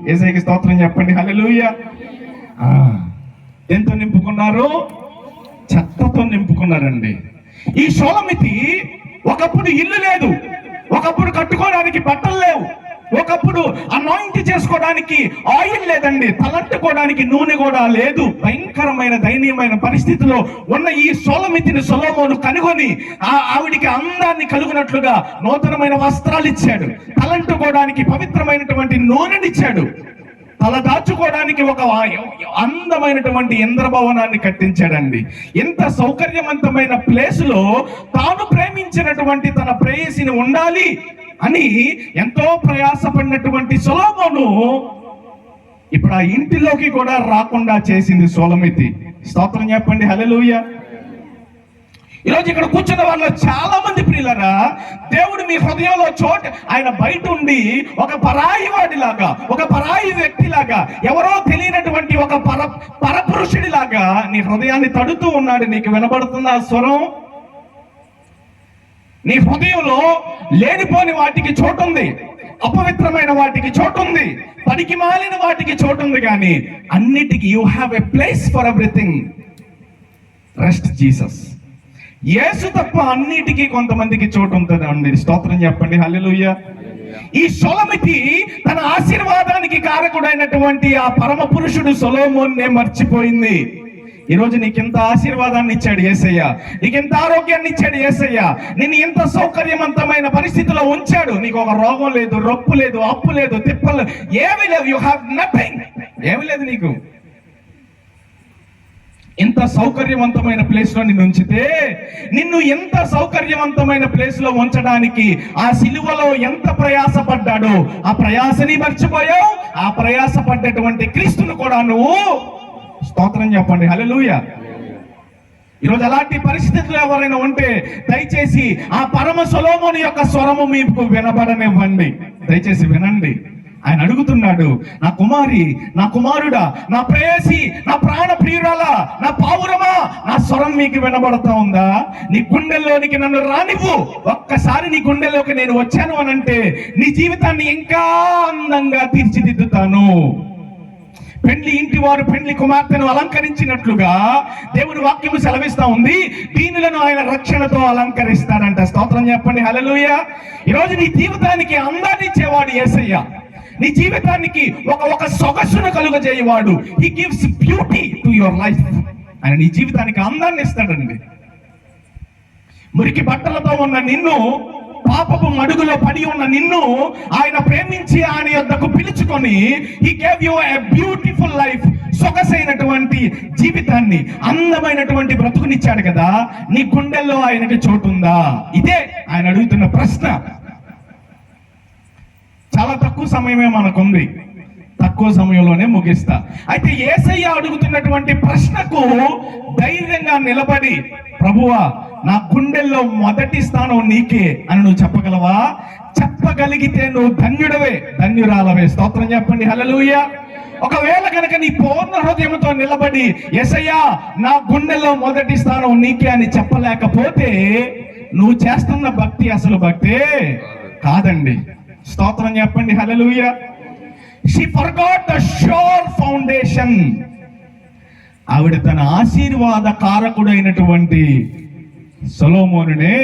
యేసయ్యకి స్తోత్రం చెప్పండి, హల్లెలూయా. ఎంతో నింపుకున్నారు? చెత్తతో నింపుకున్నారండి. ఈ షూలమితి ఒకప్పుడు ఇల్లు లేదు, ఒకప్పుడు కట్టుకోవడానికి బట్టలు లేవు, ఒకప్పుడు అనాయింట్ చేసుకోవడానికి ఆయిల్ లేదండి, తలంటుకోవడానికి నూనె కూడా లేదు. భయంకరమైన దయనీయమైన పరిస్థితిలో ఉన్న ఈ షూలమితిని సొలొమోను కనుగొని ఆవిడికి అందాన్ని కలుగునట్లుగా నూతనమైన వస్త్రాలు ఇచ్చాడు, తలంటుకోవడానికి పవిత్రమైనటువంటి నూనెనిచ్చాడు, తల దాచుకోవడానికి ఒక అందమైనటువంటి ఇంద్రభవనాన్ని కట్టించాడండి. ఎంత సౌకర్యవంతమైన ప్లేస్ లో తాను ప్రేమించినటువంటి తన ప్రేయసిని ఉండాలి అని ఎంతో ప్రయాసపడినటువంటి సొలొమోను ఇప్పుడు ఆ ఇంటిలోకి కూడా రాకుండా చేసింది సొలొమోతి. స్తోత్రం చెప్పండి, హల్లెలూయా. ఈరోజు ఇక్కడ కూర్చున్న వాళ్ళ చాలా మంది ప్రియులరా, దేవుడు మీ హృదయంలో చోటు, ఆయన బయట ఉండి ఒక పరాయి వాడిలాగా, ఒక పరాయి వ్యక్తిలాగా, ఎవరో తెలియనటువంటి ఒక పరపురుషుడిలాగా నీ హృదయాన్ని తడుతూ ఉన్నాడు. నీకు వినబడుతుంది ఆ స్వరం? నీ హృదయంలో లేనిపోని వాటికి చోటుంది, అపవిత్రమైన వాటికి చోటుంది, పనికి మాలిన వాటికి చోటుంది, కానీ అన్నిటికీ you have a place for everything. Rest Jesus. యేసు తప్ప అన్నిటికీ కొంతమందికి చోటు ఉంటుంది అండి. స్తోత్రం చెప్పండి, హల్లెలూయా. ఈ సొలొమోతి తన ఆశీర్వాదానికి కారకుడైనటువంటి ఆ పరమ పురుషుడు సొలొమోన్నే మర్చిపోయింది. ఈరోజు నీకెంత ఆశీర్వాదాన్ని ఇచ్చాడు యేసయ్య, నీకెంత ఆరోగ్యాన్ని ఇచ్చాడు యేసయ్య, నేను ఎంత సౌకర్యవంతమైన పరిస్థితిలో ఉంచాడు. నీకు ఒక రోగం లేదు, రొప్పు లేదు, అప్పు లేదు, తిప్పలు ఏమీ లేవు. You have nothing. ఏమీ లేదు నీకు. ఎంత సౌకర్యవంతమైన ప్లేస్ లో నిన్ను ఉంచితే, నిన్ను ఎంత సౌకర్యవంతమైన ప్లేస్ లో ఉంచడానికి ఆ సిలువలో ఎంత ప్రయాసపడ్డాడో ఆ ప్రయాసని మర్చిపోయావు. ఆ ప్రయాసపడ్డటువంటి క్రీస్తును కూడా నువ్వు, స్తోత్రం చెప్పండి, హల్లెలూయా. ఈరోజు అలాంటి పరిస్థితులు ఎవరైనా ఉంటే దయచేసి ఆ పరమ సొలొమోను యొక్క స్వరము మీకు వినబడనివ్వండి. దయచేసి వినండి. ఆయన అడుగుతున్నాడు, నా కుమారి, నా కుమారుడా, నా ప్రేయసి, నా ప్రాణ ప్రియురాలా, నా పావురమా, నా స్వరం మీకు వినబడతా ఉందా? నీ గుండెల్లోనికి నన్ను రానివ్వు. ఒక్కసారి నీ గుండెల్లోకి నేను వచ్చాను అనంటే నీ జీవితాన్ని ఇంకా అందంగా తీర్చిదిద్దుతాను. పెండ్లి ఇంటి వారు పెండ్లి కుమార్తెను అలంకరించినట్లుగా దేవుని వాక్యము సెలవిస్తా ఉంది, దీనులను ఆయన రక్షణతో అలంకరిస్తాడంట. స్తోత్రం చెప్పండి, హల్లెలూయా. ఈరోజు నీ జీవితానికి అందాన్ని ఇచ్చేవాడు యేసయ్య. నీ జీవితానికి ఒక సొగసును కలుగజేయవాడు. He gives beauty to your life. ఆయన నీ జీవితానికి అందాన్ని ఇస్తాడండి. మురికి బట్టలతో ఉన్న నిన్ను, పాపపు మడుగులో పడి ఉన్న నిన్ను ఆయన ప్రేమించి ఆయన యొద్దకు పిలుచుకొని he gave you a beautiful life. సొగసైనటువంటి జీవితాన్ని, అందమైనటువంటి బ్రతుకునిచ్చాడు కదా. నీ గుండెల్లో ఆయనకి చోటుందా? ఇదే ఆయన అడుగుతున్న ప్రశ్న. చాలా తక్కువ సమయమే మనకుంది, తక్కువ సమయంలోనే ముగిస్తా. అయితే యేసయ్య అడుగుతున్నటువంటి ప్రశ్నకు ధైర్యంగా నిలబడి, ప్రభువా, నా గుండెల్లో మొదటి స్థానం నీకే అని నువ్వు చెప్పగలవా? చెప్పగలిగితే నువ్వు ధన్యుడవే, ధన్యురాలవే. స్తోత్రం చెప్పండి, హల్లెలూయా. ఒకవేళ కనుక నీ పూర్ణ హృదయంతో నిలబడి యేసయ్యా, నా గుండెల్లో మొదటి స్థానం నీకే అని చెప్పలేకపోతే నువ్వు చేస్తున్న భక్తి అసలు భక్తే కాదండి. స్తోత్రం చెప్పండి, హల్లెలూయా. She forgot the sure foundation. ఆవిడ తన ఆశీర్వాద కారకుడైనటువంటి సొలొమోనునే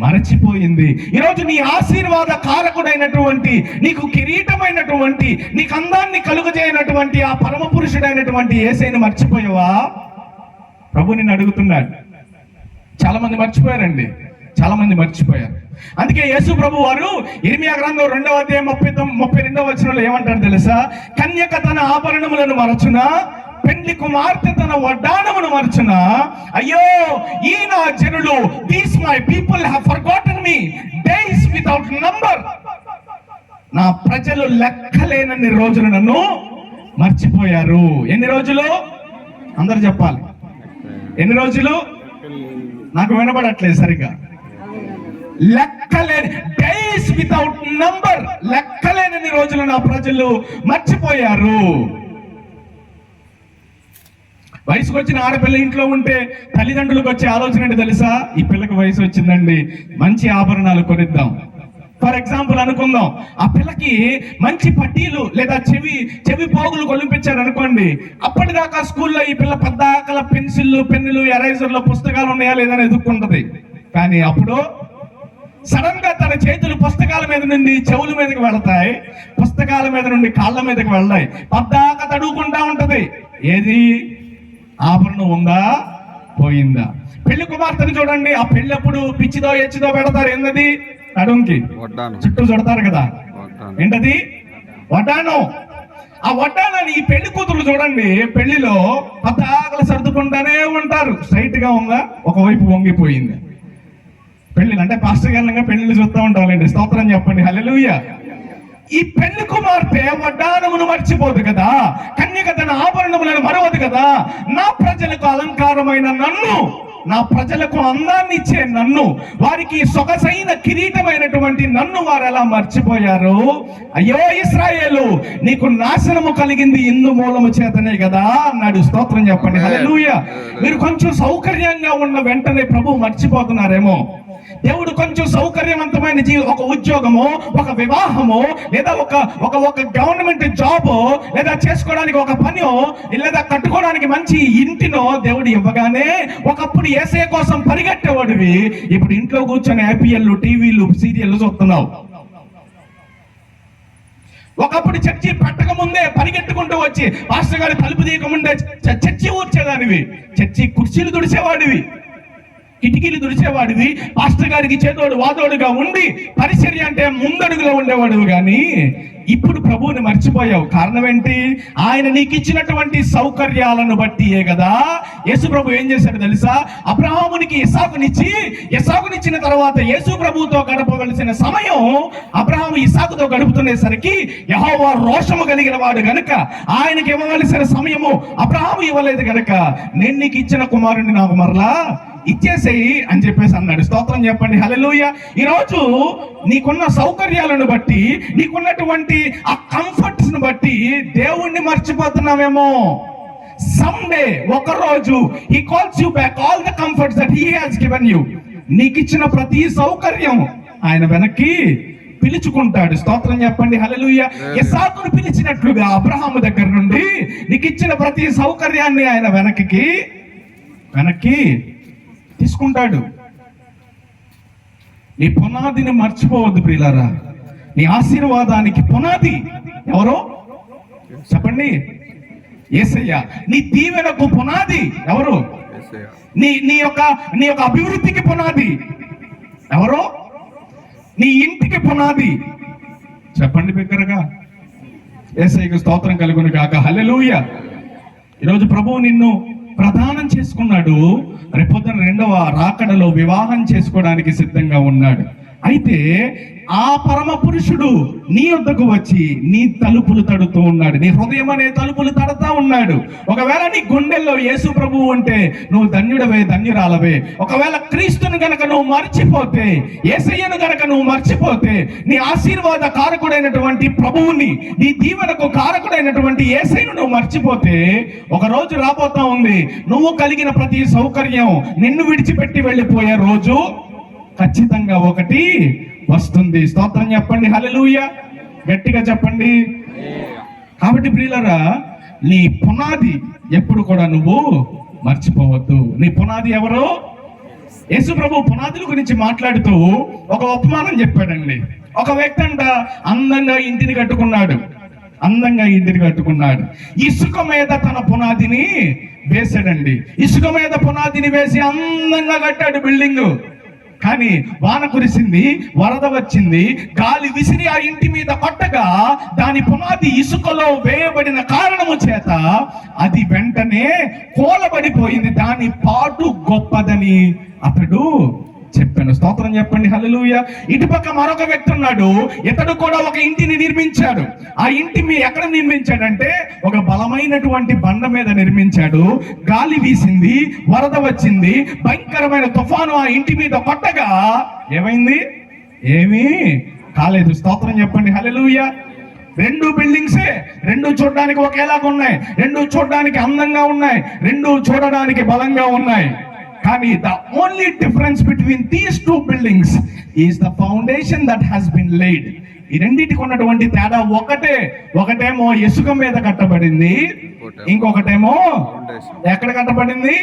మరచిపోయింది. ఈరోజు నీ ఆశీర్వాద కారకుడైనటువంటి, నీకు కిరీటమైనటువంటి, నీకు అందాన్ని కలుగజేయనటువంటి ఆ పరమ పురుషుడైనటువంటి యేసయ్యను మర్చిపోయావా? ప్రభు నిన్ను అడుగుతున్నాడు. చాలా మంది మర్చిపోయారండి, చాలా మంది మర్చిపోయారు. అందుకే యేసు ప్రభు వారు ఇర్మియా గ్రంథం 2వ అధ్యాయం 32వ వచనంలో ఏమంటారు తెలుసా? కన్యక తన ఆభరణములను మరచునా, పెండ్లి కుమార్తె తన వడ్డాణమును మరచునా? అయ్యో, ఈ నా జనులు, these my people have forgotten me days without number. నా ప్రజలు లెక్కలేనన్ని రోజులు నన్ను మర్చిపోయారు. ఎన్ని రోజులు? అందరు చెప్పాలి. ఎన్ని రోజులు? నాకు వినబడట్లేదు సరిగ్గా. లెక్కలేని, డేస్ వితౌట్ నంబర్, లెక్కలేనన్ని రోజులు నా ప్రజలు మర్చిపోయారు. వయసుకు వచ్చిన ఆడపిల్ల ఇంట్లో ఉంటే తల్లిదండ్రులకు వచ్చే ఆలోచన ఏంటి తెలుసా? ఈ పిల్లకి వయసు వచ్చిందండి, మంచి ఆభరణాలు కొనిద్దాం. ఫర్ ఎగ్జాంపుల్ అనుకుందాం, ఆ పిల్లకి మంచి పట్టీలు లేదా చెవి పోగులు కొనిపించారు అనుకోండి. అప్పటిదాకా స్కూల్లో ఈ పిల్ల పద్దాకల పెన్సిళ్ళు, పెన్నులు, ఎరైజర్లు, పుస్తకాలు ఉన్నాయా లేదని ఎదుర్కొంటది. కానీ అప్పుడు సడన్ గా తన చేతులు పుస్తకాల మీద నుండి చెవుల మీదకి వెళతాయి, పుస్తకాల మీద నుండి కాళ్ళ మీదకి వెళ్తాయి. పద్దాక తడుగుకుంటా ఉంటది. ఏది? ఆభరణం ఉందా, పోయిందా? పెళ్లి కుమార్తెను చూడండి, ఆ పెళ్ళప్పుడు పిచ్చిదో ఎచ్చిదో పెడతారు. ఏంటది? నడుంకి చుట్టూ చుడతారు కదా. ఏంటది? వడ్డానం. ఆ వడ్డానాన్ని ఈ పెళ్లి కూతురు చూడండి, పెళ్లిలో పద్దాకలు సర్దుకుంటానే ఉంటారు. స్ట్రైట్ గా ఉందా, ఒకవైపు వంగిపోయింది. పెళ్లిలు అంటే పాస్టర్ గారిగా పెళ్లిళ్ళు చూస్తూ ఉంటామండి. స్తోత్రం చెప్పండి, హల్లెలూయా. ఈ పెళ్లి కుమార్తె వడ్డానమును మర్చిపోదు కదా, కన్యక తన ఆభరణములను మరవదు కదా. నా ప్రజలకు అలంకారమైన నన్ను, నా ప్రజలకు అందాన్ని ఇచ్చే నన్ను, వారికి సొగసైన కిరీటమైనటువంటి నన్ను వారు ఎలా మర్చిపోయారు? అయ్యో ఇశ్రాయేలు, నీకు నాశనము కలిగింది ఇందు మూలము చేతనే కదా అన్నాడు. స్తోత్రం చెప్పండి, హల్లెలూయా. మీరు కొంచెం సౌకర్యంగా ఉన్న వెంటనే ప్రభు మర్చిపోతున్నారేమో. దేవుడు కొంచెం సౌకర్యవంతమైన ఒక ఉద్యోగము, ఒక వివాహము, లేదా ఒక గవర్నమెంట్ జాబ్, లేదా చేసుకోవడానికి ఒక పని, లేదా కట్టుకోవడానికి మంచి ఇంటినో దేవుడు ఇవ్వగానే ఒకప్పుడు యేసయ్య కోసం పరిగెట్టేవాడివి, ఇప్పుడు ఇంట్లో కూర్చొని ఐపీఎల్, టీవీలు, సీరియల్ చూస్తున్నావు. ఒకప్పుడు చర్చి పెట్టక ముందే పరిగెట్టుకుంటూ వచ్చి పాస్టర్ గారి తలుపు తీయకముందే చర్చి ఊర్చేదానివి, చర్చి కుర్చీలు తుడిచేవాడివి, కిటికీలు తుడిచేవాడివి, పాస్టర్ గారికి చేదోడు వాదోడుగా ఉండి పరిచర్య అంటే ముందడుగులో ఉండేవాడు. కానీ ఇప్పుడు ప్రభువుని మర్చిపోయావు. కారణం ఏంటి? ఆయన నీకు ఇచ్చినటువంటి సౌకర్యాలను బట్టియే కదా. యేసు ప్రభు ఏం చేశాడు తెలుసా? అబ్రహామునికి ఇస్సాకునిచ్చిన తర్వాత యేసు ప్రభువుతో గడపవలసిన సమయం అబ్రహాము ఇస్సాకుతో గడుపుతునేసరికి యెహోవా రోషము కలిగిన వాడు గనుక ఆయనకి ఇవ్వవలసిన సమయము అబ్రహాము ఇవ్వలేదు గనుక, నేను నీకు ఇచ్చిన కుమారుడిని నాకు మరలా ఇచ్చేసేయి అని చెప్పేసి అన్నాడు. స్తోత్రం చెప్పండి, హల్లెలూయా. ఈరోజు నీకున్న సౌకర్యాలను బట్టి, నీకున్నటువంటి ఆ కంఫర్ట్స్ ను బట్టి దేవుణ్ణి మర్చిపోతున్నామేమో. సమ్డే, ఒక రోజు he calls you back all the comforts that he has given you. నీకు ఇచ్చిన ప్రతి సౌకర్యం ఆయన వెనక్కి పిలుచుకుంటాడు. స్తోత్రం చెప్పండి, హల్లెలూయా. ఇస్సాకును పిలిచినట్లుగా అబ్రహాము దగ్గర నుండి నీకు ఇచ్చిన ప్రతి సౌకర్యాన్ని ఆయన వెనక్కి తీసుకుంటాడు. నీ పునాదిని మర్చిపోవద్దు ప్రియులారా. నీ ఆశీర్వాదానికి పునాది ఎవరో చెప్పండి? యేసయ్య. నీ దీవెనకు పునాది ఎవరు? నీ యొక్క అభివృద్ధికి పునాది ఎవరో? నీ ఇంటికి పునాది చెప్పండి బిగ్గరగా. యేసయ్యకు స్తోత్రం కలుగును గాక, హల్లెలూయా. ఈరోజు ప్రభువు నిన్ను ప్రదానం చేసుకున్నాడు. రేపొద్దున రెండవ రాకడలో వివాహం చేసుకోవడానికి సిద్ధంగా ఉన్నాడు. అయితే ఆ పరమ పురుషుడు నీ వద్దకు వచ్చి నీ తలుపులు తడుతూ ఉన్నాడు. నీ హృదయం అనే తలుపులు తడుతూ ఉన్నాడు. ఒకవేళ నీ గుండెల్లో యేసు ప్రభువు ఉంటే నువ్వు ధన్యుడవే, ధన్యురాలవే. ఒకవేళ క్రీస్తుని గనక నువ్వు మర్చిపోతే, యేసయ్యను గనక నువ్వు మర్చిపోతే, నీ ఆశీర్వాద కారకుడైనటువంటి ప్రభువుని, నీ దీవెనకు కారకుడైనటువంటి యేసయ్యను నువ్వు మర్చిపోతే, ఒక రోజు రాబోతా ఉంది, నువ్వు కలిగిన ప్రతి సౌకర్యం నిన్ను విడిచిపెట్టి వెళ్ళిపోయే రోజు ఖచ్చితంగా ఒకటి వస్తుంది. స్తోత్రం చెప్పండి, హల్లెలూయా. గట్టిగా చెప్పండి. కాబట్టి ప్రియులారా, నీ పునాది ఎప్పుడు కూడా నువ్వు మర్చిపోవద్దు. నీ పునాది ఎవరు? యేసు ప్రభు పునాదుల గురించి మాట్లాడుతూ ఒక ఉపమానం చెప్పాడండి. ఒక వ్యక్తి అంట అందంగా ఇంటిని కట్టుకున్నాడు. ఇసుక మీద తన పునాదిని వేసాడండి. ఇసుక మీద పునాదిని వేసి అందంగా కట్టాడు బిల్డింగ్. కానీ వాన కురిసింది, వరద వచ్చింది, గాలి విసిరి ఆ ఇంటి మీద కొట్టగా దాని పునాది ఇసుకలో వేయబడిన కారణము చేత అది వెంటనే కూలబడిపోయింది. దాని పాటు గొప్పదని అతడు చెప్పాను. స్తోత్రం చెప్పండి, హల్లెలూయా. ఇటుపక్క మరొక వ్యక్తి ఉన్నాడు. ఇతడు కూడా ఒక ఇంటిని నిర్మించాడు. ఆ ఇంటి ఎక్కడ నిర్మించాడంటే ఒక బలమైనటువంటి బండ మీద నిర్మించాడు. గాలి వీసింది, వరద వచ్చింది, భయంకరమైన తుఫాను ఆ ఇంటి మీద కొట్టగా ఏమైంది? ఏమీ కాలేదు. స్తోత్రం చెప్పండి, హల్లెలూయా. రెండు బిల్డింగ్సే, రెండు చూడడానికి ఒకేలాగా ఉన్నాయి, రెండు చూడడానికి అందంగా ఉన్నాయి, రెండు చూడడానికి బలంగా ఉన్నాయి. కానీ the only difference between these two buildings is the foundation that has been laid. ఈ రెండింటికి ఉన్నటువంటి తేడా ఒకటేమో ఇసుక మీద కట్టబడింది, ఇంకొకటేమో ఎక్కడ కట్టబడింది?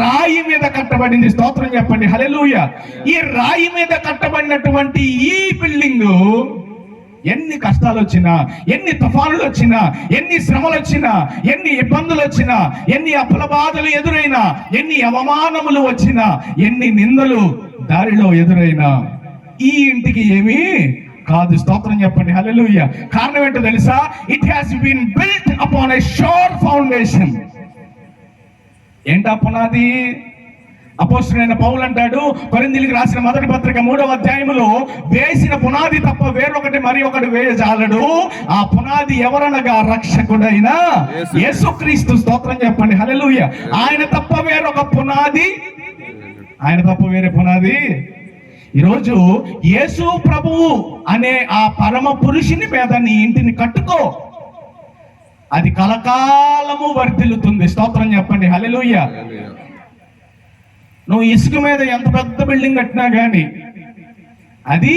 రాయి మీద కట్టబడింది. స్తోత్రం చెప్పండి, హల్లెలూయా. ఈ రాయి మీద కట్టబడినటువంటి ఈ బిల్డింగ్ ఎన్ని కష్టాలు వచ్చినా, ఎన్ని తుఫానులు వచ్చినా, ఎన్ని శ్రమలు వచ్చినా, ఎన్ని ఇబ్బందులు వచ్చినా, ఎన్ని అప్పుల బాధలు ఎదురైనా, ఎన్ని అవమానములు వచ్చినా, ఎన్ని నిందలు దారిలో ఎదురైనా ఈ ఇంటికి ఏమీ కాదు. స్తోత్రం చెప్పండి, హల్లెలూయా. కారణం ఏంటో తెలుసా? It has been built upon a shore foundation. ఏంటా పునాది? అపోస్తలుడైన పౌలు అంటాడు కొరింథీయులకు రాసిన మొదటి పత్రిక 3వ అధ్యాయములో, వేసిన పునాది తప్ప వేరొకటి మరి ఒకటి వేయజాలడు, ఆ పునాది ఎవరనగా రక్షకుడైన యేసుక్రీస్తు. స్తోత్రం చెప్పండి, హల్లెలూయా. ఆయన తప్ప వేరొక పునాది, ఆయన తప్ప వేరే పునాది. ఈరోజు యేసు ప్రభువు అనే ఆ పరమ పురుషుని మీద నీ ఇంటిని కట్టుకో, అది కలకాలము వర్ధిల్లుతుంది. స్తోత్రం చెప్పండి, హల్లెలూయా. నువ్వు ఇసుక మీద ఎంత పెద్ద బిల్డింగ్ కట్టినా కానీ అది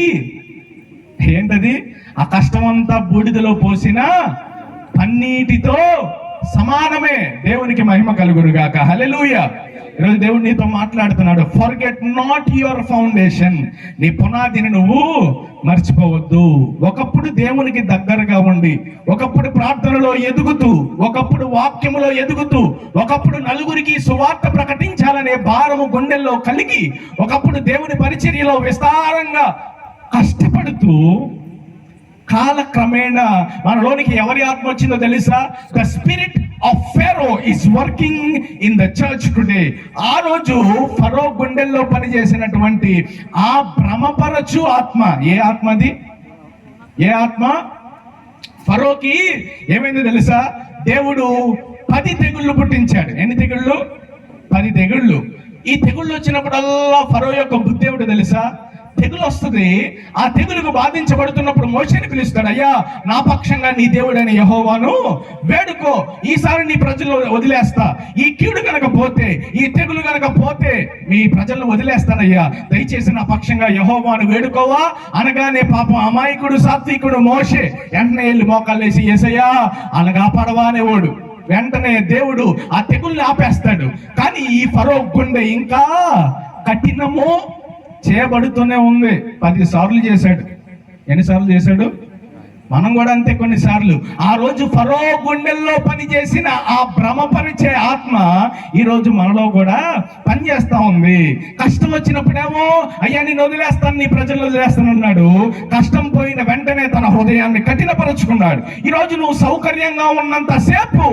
ఏంటది, ఆ కష్టమంతా బూడిదలో పోసిన పన్నీటితో సమానమే. దేవునికి మహిమ కలుగును గాక, హల్లెలూయా. ఈరోజు దేవుడు నీతో మాట్లాడుతున్నాడు. Forget not your foundation. నీ పునాదిని నువ్వు మర్చిపోవద్దు. ఒకప్పుడు దేవునికి దగ్గరగా ఉండి, ఒకప్పుడు ప్రార్థనలో ఎదుగుతూ, ఒకప్పుడు వాక్యములో ఎదుగుతూ, ఒకప్పుడు నలుగురికి సువార్త ప్రకటించాలనే భారము గుండెల్లో కలిగి, ఒకప్పుడు దేవుని పరిచర్యలో విస్తారంగా కష్టపడుతూ, కాలక్రమేణా మనలోనికి ఎవరి ఆత్మ వచ్చిందో తెలుసా? The spirit of Pharaoh is working in the church today. ఆ రోజు ఫరో గుండెల్లో పనిచేసినటువంటి ఆ భ్రమపరచు ఆత్మ, ఏ ఆత్మది? ఏ ఆత్మ? ఫరోకి ఏమైంది తెలుసా? దేవుడు 10 తెగుళ్ళు పుట్టించాడు. ఎన్ని తెగుళ్ళు? 10 తెగుళ్ళు. ఈ తెగుళ్ళు వచ్చినప్పుడల్లా ఫరో యొక్క బుద్ధి ఏమిటో తెలుసా? తెగులు వస్తుంది, ఆ తెగులుకు బాధించబడుతున్నప్పుడు మోషేని పిలుస్తాడు, అయ్యా నా పక్షంగా నీ దేవుడైన యెహోవాను వేడుకో, ఈసారి నీ ప్రజలు వదిలేస్తా, ఈ కీడు కనుక పోతే, ఈ తెగులు కనుక పోతే మీ ప్రజలను వదిలేస్తానయ్యా, దయచేసి నా పక్షంగా యెహోవాను వేడుకోవా అనగానే పాపం అమాయకుడు సాత్వికుడు మోషే వెంటనే వెళ్ళి మోకాళ్ళేసి, యేసయ్యా అనగా పడవా అనేవాడు. వెంటనే దేవుడు ఆ తెగుల్ని ఆపేస్తాడు. కానీ ఈ ఫరో గుండె ఇంకా కఠినము చేయబడుతూనే ఉంది. 10 సార్లు చేశాడు. ఎన్నిసార్లు చేశాడు? మనం కూడా అంతే కొన్నిసార్లు. ఆ రోజు ఫరో గుండెల్లో పనిచేసిన ఆ భ్రమపరిచే ఆత్మ ఈ రోజు మనలో కూడా పనిచేస్తా ఉంది. కష్టం వచ్చినప్పుడేమో అయ్యా నేను వదిలేస్తాను, నీ ప్రజలు వదిలేస్తాను అన్నాడు. కష్టం పోయిన వెంటనే తన హృదయాన్ని కఠినపరుచుకున్నాడు. ఈ రోజు నువ్వు సౌకర్యంగా ఉన్నంత సేపు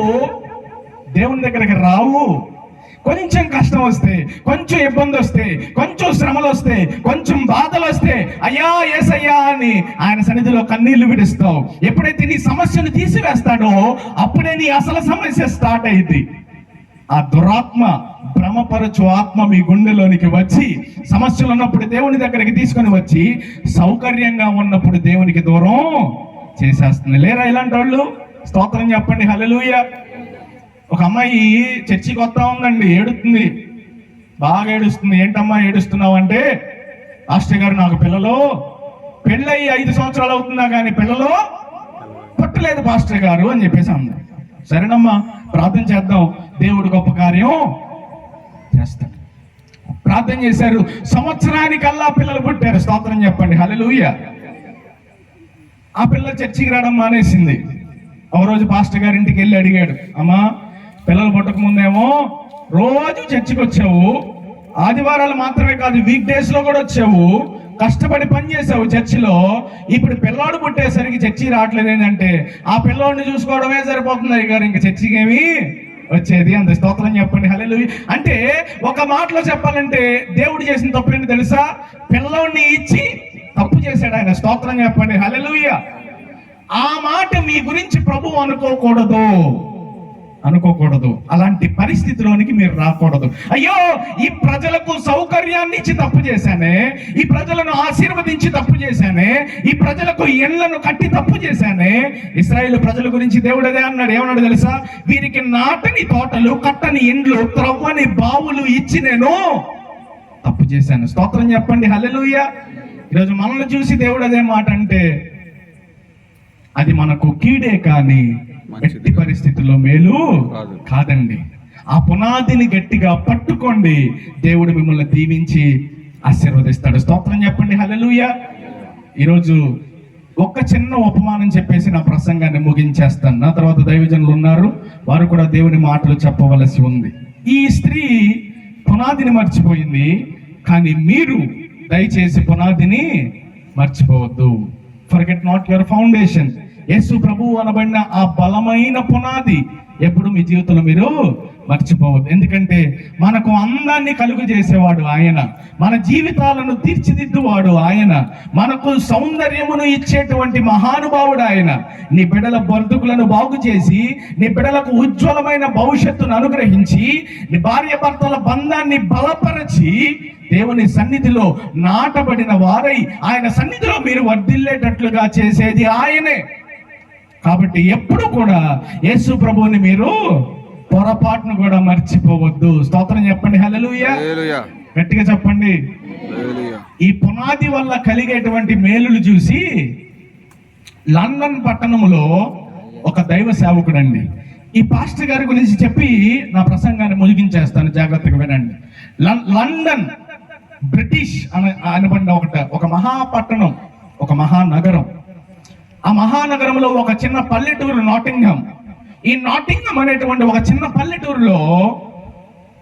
దేవుని దగ్గరికి రావు. కొంచెం కష్టం వస్తే, కొంచెం ఇబ్బంది వస్తే, కొంచెం శ్రమలు వస్తే, కొంచెం బాధలు వస్తే అయ్యా యేసయ్యా అని ఆయన సన్నిధిలో కన్నీళ్లు విడుస్తావు. ఎప్పుడైతే నీ సమస్యను తీసివేస్తాడో అప్పుడే నీ అసలు సమస్య స్టార్ట్ అయింది. ఆ దురాత్మ, భ్రమపరచు ఆత్మ మీ గుండెలోనికి వచ్చి సమస్యలు ఉన్నప్పుడు దేవుని దగ్గరికి తీసుకొని వచ్చి సౌకర్యంగా ఉన్నప్పుడు దేవునికి దూరం చేసేస్తుంది. లేరా ఇలాంటి వాళ్ళు? స్తోత్రం చెప్పండి, హల్లెలూయా. ఒక అమ్మాయి చర్చికి వస్తా ఉందండి, ఏడుస్తుంది, బాగా ఏడుస్తుంది. ఏంటమ్మా ఏడుస్తున్నావు అంటే, పాస్టర్ గారు నాకు పిల్లలు పెళ్ళయి 5 సంవత్సరాలు అవుతున్నా కానీ పిల్లలు పుట్టలేదు పాస్టర్ గారు అని చెప్పేసి అన్నా. సరేనమ్మా ప్రార్థన చేద్దాం, దేవుడు గొప్ప కార్యం చేస్తాడు. ప్రార్థన చేశారు, సంవత్సరానికల్లా పిల్లలు పుట్టారు. స్తోత్రం చెప్పండి, హల్లెలూయా. ఆ పిల్ల చర్చికి రావడం మానేసింది. ఒక రోజు పాస్టర్ గారి ఇంటికి వెళ్ళి అడిగాడు, అమ్మా పిల్లలు పుట్టక ముందేమో రోజు చర్చికి వచ్చావు, ఆదివారాలు మాత్రమే కాదు వీక్ డేస్ లో కూడా వచ్చావు, కష్టపడి పని చేసావు చర్చిలో, ఇప్పుడు పిల్లాడు పుట్టేసరికి చర్చి రావట్లేదు ఏంటంటే, ఆ పిల్లోడిని చూసుకోవడమే సరిపోతుంది గారు, ఇంకా చర్చికి ఏమి వచ్చేది అంత. స్తోత్రం చెప్పండి, హల్లెలూయా. అంటే ఒక మాటలో చెప్పాలంటే దేవుడు చేసిన తప్పు ఏంటి తెలుసా? పిల్లోడిని ఇచ్చి తప్పు చేశాడు ఆయన. స్తోత్రం చెప్పండి, హల్లెలూయా. ఆ మాట మీ గురించి ప్రభువు అనుకోకూడదు. అలాంటి పరిస్థితిలోనికి మీరు రాకూడదు. అయ్యో ఈ ప్రజలకు సౌకర్యాన్ని ఇచ్చి తప్పు చేశానే, ఈ ప్రజలను ఆశీర్వదించి తప్పు చేశానే, ఈ ప్రజలకు ఇళ్లను కట్టి తప్పు చేశానే. ఇశ్రాయేలు ప్రజల గురించి దేవుడు అదే అన్నాడు. ఏమన్నాడు తెలుసా? వీరికి నాటని తోటలు, కట్టని ఇండ్లు, త్రవ్వని బావులు ఇచ్చి నేను తప్పు చేశాను. స్తోత్రం చెప్పండి, హల్లెలూయా. ఈరోజు మనల్ని చూసి దేవుడు అదే మాట అంటే అది మనకు కీడే కానీ ఎట్టి పరిస్థితుల్లో మేలు కాదండి. ఆ పునాదిని గట్టిగా పట్టుకోండి, దేవుడు మిమ్మల్ని దీవించి ఆశీర్వదిస్తాడు. స్తోత్రం చెప్పండి, హల్లెలూయా. ఈరోజు ఒక్క చిన్న ఉపమానం చెప్పేసి నా ప్రసంగాన్ని ముగించేస్తాను. నా తర్వాత దైవజనులు ఉన్నారు, వారు కూడా దేవుని మాటలు చెప్పవలసి ఉంది. ఈ స్త్రీ పునాదిని మర్చిపోయింది, కానీ మీరు దయచేసి పునాదిని మర్చిపోవద్దు. Forget not your foundation. యేసు ప్రభువు అనబడిన ఆ బలమైన పునాది ఎప్పుడు మీ జీవితంలో మీరు మర్చిపోవద్దు. ఎందుకంటే మనకు అందాన్ని కలుగు చేసేవాడు ఆయన, మన జీవితాలను తీర్చిదిద్దువాడు ఆయన, మనకు సౌందర్యమును ఇచ్చేటువంటి మహానుభావుడు ఆయన. నీ బిడ్డల బ్రతుకులను బాగు చేసి, నీ బిడ్డలకు ఉజ్వలమైన భవిష్యత్తును అనుగ్రహించి, నీ భార్య భర్తల బంధాన్ని బలపరచి, దేవుని సన్నిధిలో నాటబడిన వారై ఆయన సన్నిధిలో మీరు వర్ధిల్లేటట్లుగా చేసేది ఆయనే. కాబట్టి ఎప్పుడు కూడా యేసు ప్రభువుని మీరు పొరపాటును కూడా మర్చిపోవద్దు. స్తోత్రం చెప్పండి, హల్లెలూయా. గట్టిగా చెప్పండి. ఈ పునాది వల్ల కలిగేటువంటి మేలులు చూసి లండన్ పట్టణంలో ఒక దైవ సేవకుడు అండి, ఈ పాస్టర్ గారి గురించి చెప్పి నా ప్రసంగాన్ని ముగించేస్తాను, జాగ్రత్తగా వినండి. లండన్ బ్రిటిష్ అనబడిన ఒక మహాపట్టణం, ఒక మహానగరం. ఆ మహానగరంలో ఒక చిన్న పల్లెటూరు నాటింగం. ఈ నాటింగం అనేటువంటి ఒక చిన్న పల్లెటూరులో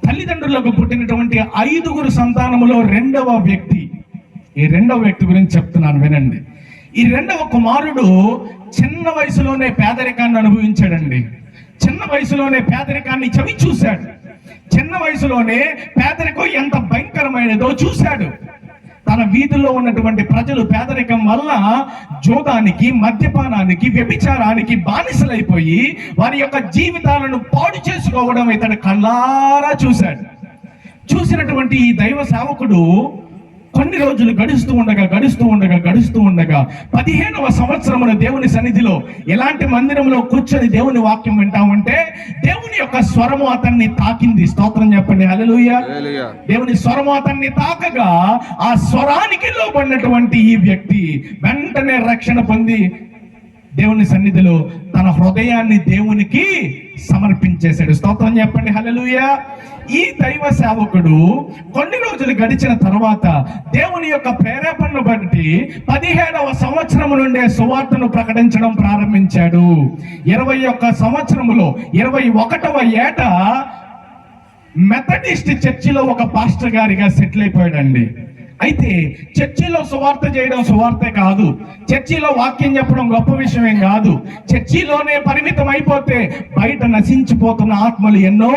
తల్లిదండ్రులకు పుట్టినటువంటి 5 సంతానములో రెండవ వ్యక్తి, ఈ రెండవ వ్యక్తి గురించి చెప్తున్నాను వినండి. ఈ రెండవ కుమారుడు చిన్న వయసులోనే పేదరికాన్ని అనుభవించాడండి. చిన్న వయసులోనే పేదరికాన్ని చవి చూశాడు. చిన్న వయసులోనే పేదరికం ఎంత భయంకరమైనదో చూశాడు. తన వీధుల్లో ఉన్నటువంటి ప్రజలు పేదరికం వల్ల జోదానికి, మద్యపానానికి, వ్యభిచారానికి బానిసలైపోయి వారి యొక్క జీవితాలను పాడు చేసుకోవడం ఇతడు కళ్ళారా చూశాడు. చూసినటువంటి ఈ దైవ సేవకుడు కొన్ని రోజులు గడుస్తూ ఉండగా 15వ సంవత్సరమున దేవుని సన్నిధిలో ఎలాంటి మందిరంలో కూర్చొని దేవుని వాక్యం వింటామంటే దేవుని యొక్క స్వరము అతన్ని తాకింది. స్తోత్రం చెప్పండి, హల్లెలూయా. దేవుని స్వరము అతన్ని తాకగా ఆ స్వరానికి లోబడినటువంటి ఈ వ్యక్తి వెంటనే రక్షణ పొంది దేవుని సన్నిధిలో తన హృదయాన్ని దేవునికి సమర్పించేశాడు. స్తోత్రం చెప్పండి, హల్లెలూయా. ఈ దైవ సేవకుడు కొన్ని రోజులు గడిచిన తర్వాత దేవుని యొక్క ప్రేరేపణను బట్టి 17వ సంవత్సరం నుండే సువార్తను ప్రకటించడం ప్రారంభించాడు. 21 సంవత్సరములో 21వ ఏట మెథడిస్ట్ చర్చిలో ఒక పాస్టర్ గారిగా సెటిల్ అయిపోయాడండి. అయితే చర్చిలో సువార్త చేయడం సువార్తే కాదు, చర్చిలో వాక్యం చెప్పడం గొప్ప విషయం కాదు. చర్చిలోనే పరిమితం అయిపోతే బయట నశించిపోతున్న ఆత్మలు ఎన్నో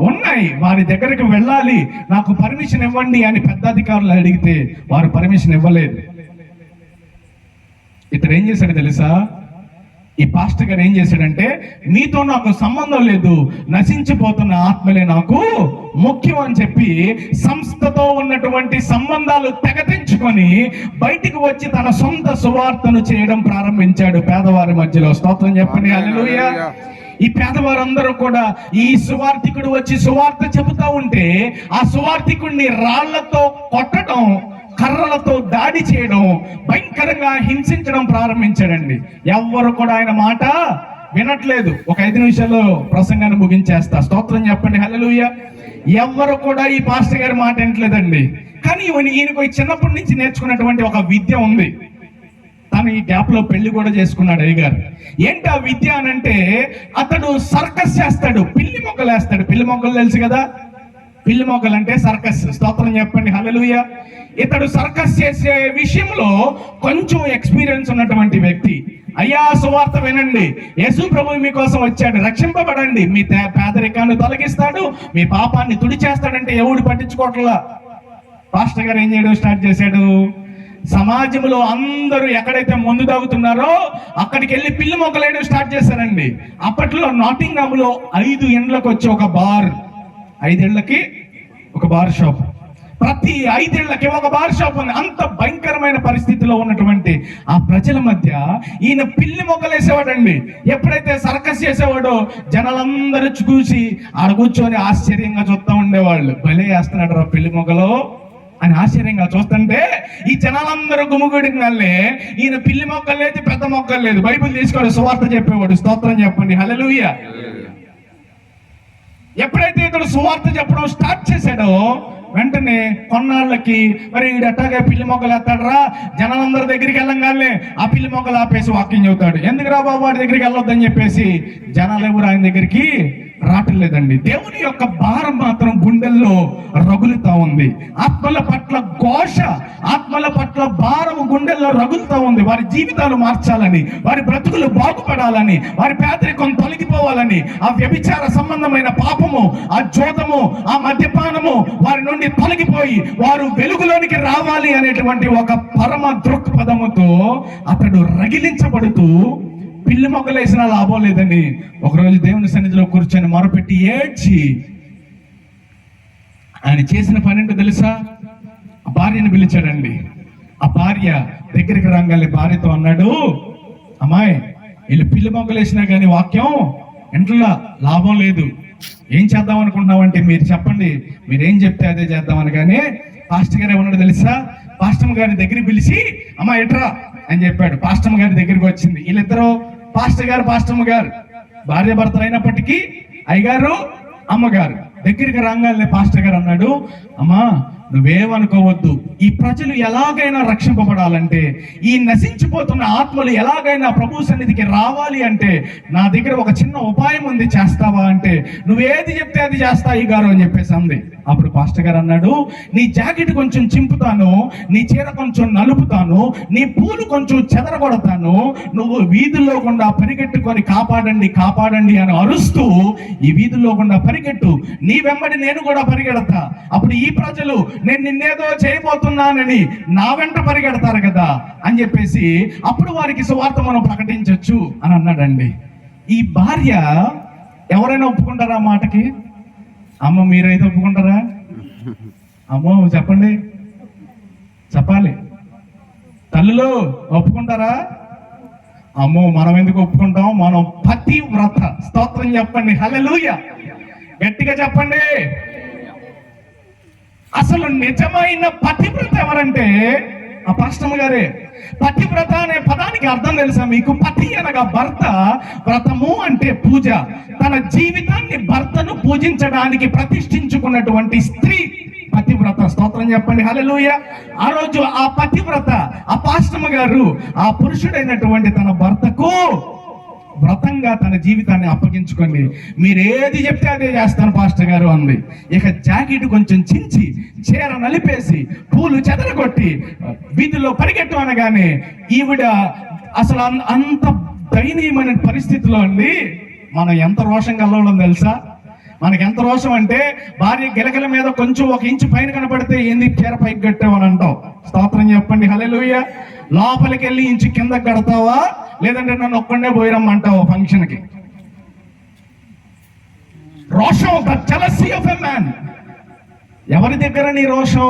ఉన్నాయి, వారి దగ్గరికి వెళ్ళాలి, నాకు పర్మిషన్ ఇవ్వండి అని పెద్ద అధికారులు అడిగితే వారు పర్మిషన్ ఇవ్వలేదు. ఇతడు ఏం చేశాడు తెలుసా? ఈ పాస్టర్ గారు ఏం చేశాడంటే, మీతో నాకు సంబంధం లేదు, నశించిపోతున్న ఆత్మలే నాకు ముఖ్యం అని చెప్పి సంస్థతో ఉన్నటువంటి సంబంధాలు తెగతించుకొని బయటికి వచ్చి తన సొంత సువార్తను చేయడం ప్రారంభించాడు పేదవారి మధ్యలో. స్తోత్రం చెప్పండి, హల్లెలూయా. ఈ పేదవారందరూ కూడా ఈ సువార్థికుడు వచ్చి సువార్త చెబుతా ఉంటే ఆ సువార్థికుడిని రాళ్లతో కొట్టడం, కర్రలతో దాడి చేయడం, భయంకరంగా హింసించడం ప్రారంభించాడండి. ఎవ్వరు కూడా ఆయన మాట వినట్లేదు. ఒక 5 నిమిషాల్లో ప్రసంగాన్ని ముగించేస్తా. స్తోత్రం చెప్పండి, హల్లెలూయా. ఎవ్వరు కూడా ఈ పాస్టర్ గారి మాట వినట్లేదండి. కానీ ఈయనకు చిన్నప్పటి నుంచి నేర్చుకున్నటువంటి ఒక విద్య ఉంది. తను ఈ గ్యాప్ లో పెళ్లి కూడా చేసుకున్నాడు అయ్యగారు. ఏంటి ఆ విద్య అనంటే, అతడు సర్కస్ చేస్తాడు, పిల్లి మొక్కలు వేస్తాడు. పిల్లి మొక్కలు తెలుసు కదా, పిల్లి మొక్కలు అంటే సర్కస్. స్తోత్రం చెప్పండి, హల్లెలూయా. ఇతడు సర్కస్ చేసే విషయంలో కొంచెం ఎక్స్పీరియన్స్ ఉన్నటువంటి వ్యక్తి. అయ్యా సువార్త వినండి, యేసు ప్రభువు మీకోసం వచ్చాడు, రక్షింపబడండి, మీ పేదరికాన్ని తొలగిస్తాడు, మీ పాపాన్ని తుడిచేస్తాడంటే ఎవడు పట్టించుకోవట్లా. పాస్టర్ గారు ఏం చేయడం స్టార్ట్ చేశాడు? సమాజంలో అందరూ ఎక్కడైతే మందు తాగుతున్నారో అక్కడికి వెళ్ళి పిల్లి మొక్కలేయడం స్టార్ట్ చేశారండి. అప్పట్లో నాటింగ్హామ్లో 5 ఇండ్లకు వచ్చి ఒక బార్, 5 ఇళ్లకి ఒక బార్ షాప్, ప్రతి 5 ఇళ్లకి ఒక బార్ షాప్ ఉంది. అంత భయంకరమైన పరిస్థితిలో ఉన్నటువంటి ఆ ప్రజల మధ్య ఈయన పిల్లి మొక్కలేసేవాడండి. ఎప్పుడైతే సర్కస్ చేసేవాడో జనాలందరూ చూసి ఆడ కూర్చొని ఆశ్చర్యంగా చూస్తూ ఉండేవాళ్ళు. భలే వేస్తున్నాడు రా పిల్లి మొక్కలు అని ఆశ్చర్యంగా చూస్తుంటే ఈ జనాలందరూ గుమిగూడినల్లే ఈయన పిల్లి మొక్కలు లేదు, పెద్ద మొక్కలు లేదు, బైబిల్ తీసుకోవాలి, సువార్త చెప్పేవాడు. స్తోత్రం చెప్పండి, హల్లెలూయా. ఎప్పుడైతే ఇతడు సువార్త చెప్పడం స్టార్ట్ చేశాడో వెంటనే కొన్నాళ్ళకి మరి వీడు అట్టాగే పిల్లి మొక్కలు వేస్తాడరా, జనాలందరి దగ్గరికి వెళ్ళంగానే ఆ పిల్లి మొక్కలు ఆపేసి వాక్యం చెబుతాడు. ఎందుకు రా బాబు వాడి దగ్గరికి వెళ్ళొద్దని చెప్పేసి జనాలు ఎవరు ఆయన దగ్గరికి రావట్లేదండి. దేవుని యొక్క భారం మాత్రం గుండెల్లో రగులుతా ఉంది. ఆత్మల పట్ల ఘోష, ఆత్మల పట్ల భారం గుండెల్లో రగులుతా ఉంది. వారి జీవితాలు మార్చాలని, వారి బ్రతుకులు బాగుపడాలని, వారి పేదరికం తొలగిపోవాలని, ఆ వ్యభిచార సంబంధమైన పాపము, ఆ జోదము, ఆ మద్యపానము వారి నుండి తొలగిపోయి వారు వెలుగులోనికి రావాలి అనేటువంటి ఒక పరమ దృక్పథముతో అతడు రగిలించబడుతూ పిల్లి మొక్కలేసిన లాభం లేదని ఒకరోజు దేవుని సన్నిధిలో కూర్చొని మొరపెట్టి ఏడ్చి ఆయన చేసిన పని ఏంటో తెలుసా? ఆ భార్యను పిలిచాడండి. ఆ భార్య దగ్గరికి రాగానే భార్యతో అన్నాడు, అమ్మాయి వీళ్ళు పిల్లి మొక్కలేసినా కానీ వాక్యం ఇంట్లో లాభం లేదు, ఏం చేద్దాం అనుకుంటున్నామంటే మీరు చెప్పండి, మీరేం చెప్తే అదే చేద్దామని. కానీ పాస్టర్ గారు ఏమన్నాడు తెలుసా? పాస్టర్ గారి దగ్గరికి పిలిచి అమ్మా ఎట్రా అని చెప్పాడు. పాస్టర్ గారి దగ్గరికి వచ్చింది. వీళ్ళిద్దరూ పాస్టర్ గారు భార్య భర్తలు అయినప్పటికీ అయ్యగారు అమ్మగారు దగ్గరికి రాగానే పాస్టర్ గారు అన్నాడు, అమ్మా నువ్వేమనుకోవద్దు, ఈ ప్రజలు ఎలాగైనా రక్షింపబడాలంటే, ఈ నశించిపోతున్న ఆత్మలు ఎలాగైనా ప్రభు సన్నిధికి రావాలి అంటే నా దగ్గర ఒక చిన్న ఉపాయం ఉంది, చేస్తావా అంటే నువ్వేది చెప్తే అది చేస్తా అయ్యగారు అని చెప్పేసి అంది. అప్పుడు పాస్టర్ గారు అన్నాడు, నీ జాకెట్ కొంచెం చింపుతాను, నీ చీర కొంచెం నలుపుతాను, నీ పూలు కొంచెం చెదరగొడతాను, నువ్వు వీధుల్లో గుండా పరిగెట్టుకొని కాపాడండి కాపాడండి అని అరుస్తూ ఈ వీధుల్లో గుండా పరిగెట్టు, నీ వెంబడి నేను కూడా పరిగెడతా, అప్పుడు ఈ ప్రజలు నేను నిన్నేదో చేయబోతున్నానని నా వెంట పరిగెడతారు కదా అని చెప్పేసి అప్పుడు వారికి సువార్త మనం ప్రకటించవచ్చు అని అన్నాడండి. ఈ భార్య ఎవరైనా ఒప్పుకుంటారా మాటకి? అమ్మ మీరైతే ఒప్పుకుంటారా? అమ్మో చెప్పండి, చెప్పాలి. తల్లులు ఒప్పుకుంటారా? అమ్మో మనం ఎందుకు ఒప్పుకుంటాం? మనం పతివ్రత. స్తోత్రం చెప్పండి, హల్లెలూయా, గట్టిగా చెప్పండి. అసలు నిజమైన పతివ్రత ఎవరంటే ఆ పాస్టమ్మ గారే. పతివ్రత అనే పదానికి అర్థం తెలుసా మీకు? పతి అనగా భర్త, వ్రతము అంటే పూజ. తన జీవితాన్ని భర్తను పూజించడానికి ప్రతిష్ఠించుకున్నటువంటి స్త్రీ పతివ్రత. స్తోత్రం చెప్పండి, హల్లెలూయా. ఆ రోజు ఆ పతివ్రత, ఆ పాస్టమ్మ గారు ఆ పురుషుడైనటువంటి తన భర్తకు వ్రతంగా తన జీవితాన్ని అప్పగించుకోండి, మీరేది చెప్తే అదే చేస్తాను పాస్టర్ గారు అంది. ఇక జాకెట్ కొంచెం చించి చీర నలిపేసి పూలు చెదరగొట్టి వీధుల్లో పరిగెట్టు అనగానే ఈవిడ అసలు అంత దయనీయమైన పరిస్థితిలో అండి మనం ఎంత రోషం కలవడం తెలుసా? మనకి ఎంత రోషం అంటే భార్య గిలగిల మీద కొంచెం 1 ఇంచు పైన కనపడితే ఏంది చీర పైకి కట్టావని అంటావు. స్తోత్రం చెప్పండి, హల్లెలూయా. లోపలికి వెళ్ళి ఇంచు కిందకి కడతావా, లేదంటే నన్ను ఒక్కడే పోయిరమ్మంటావు ఫంక్షన్కి. రోషం, the jealousy of a man. ఎవరి దగ్గర నీ రోషం?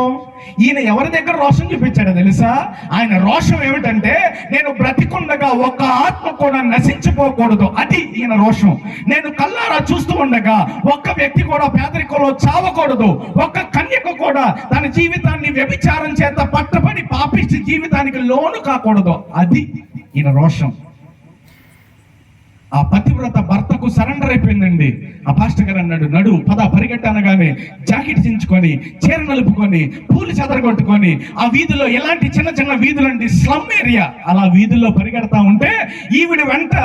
ఈయన ఎవరి దగ్గర రోషం చూపించాడో తెలుసా? ఆయన రోషం ఏమిటంటే నేను బ్రతికుండగా ఒక్క ఆత్మ కూడా నశించిపోకూడదు, అది ఈయన రోషం. నేను కల్లారా చూస్తూ ఉండగా ఒక్క వ్యక్తి కూడా పేదరికంలో చావకూడదు, ఒక్క కన్యక కూడా తన జీవితాన్ని వ్యభిచారం చేత పట్టబడి పాపిష్టి జీవితానికి లోను కాకూడదు, అది ఈయన రోషం. ఆ పతివ్రత భర్తకు సరెండర్ అయిపోయిందండి. ఆ పాస్టర్ గారు అన్నాడు, నడు పద పరిగెట్ట అనగానే జాకెట్ చించుకొని చీర నలుపుకొని పూలు చెదరగొట్టుకొని ఆ వీధిలో ఎలాంటి చిన్న చిన్న వీధులండి, స్లమ్ ఏరియా, అలా వీధుల్లో పరిగెడతా ఉంటే ఈవిడ వెంట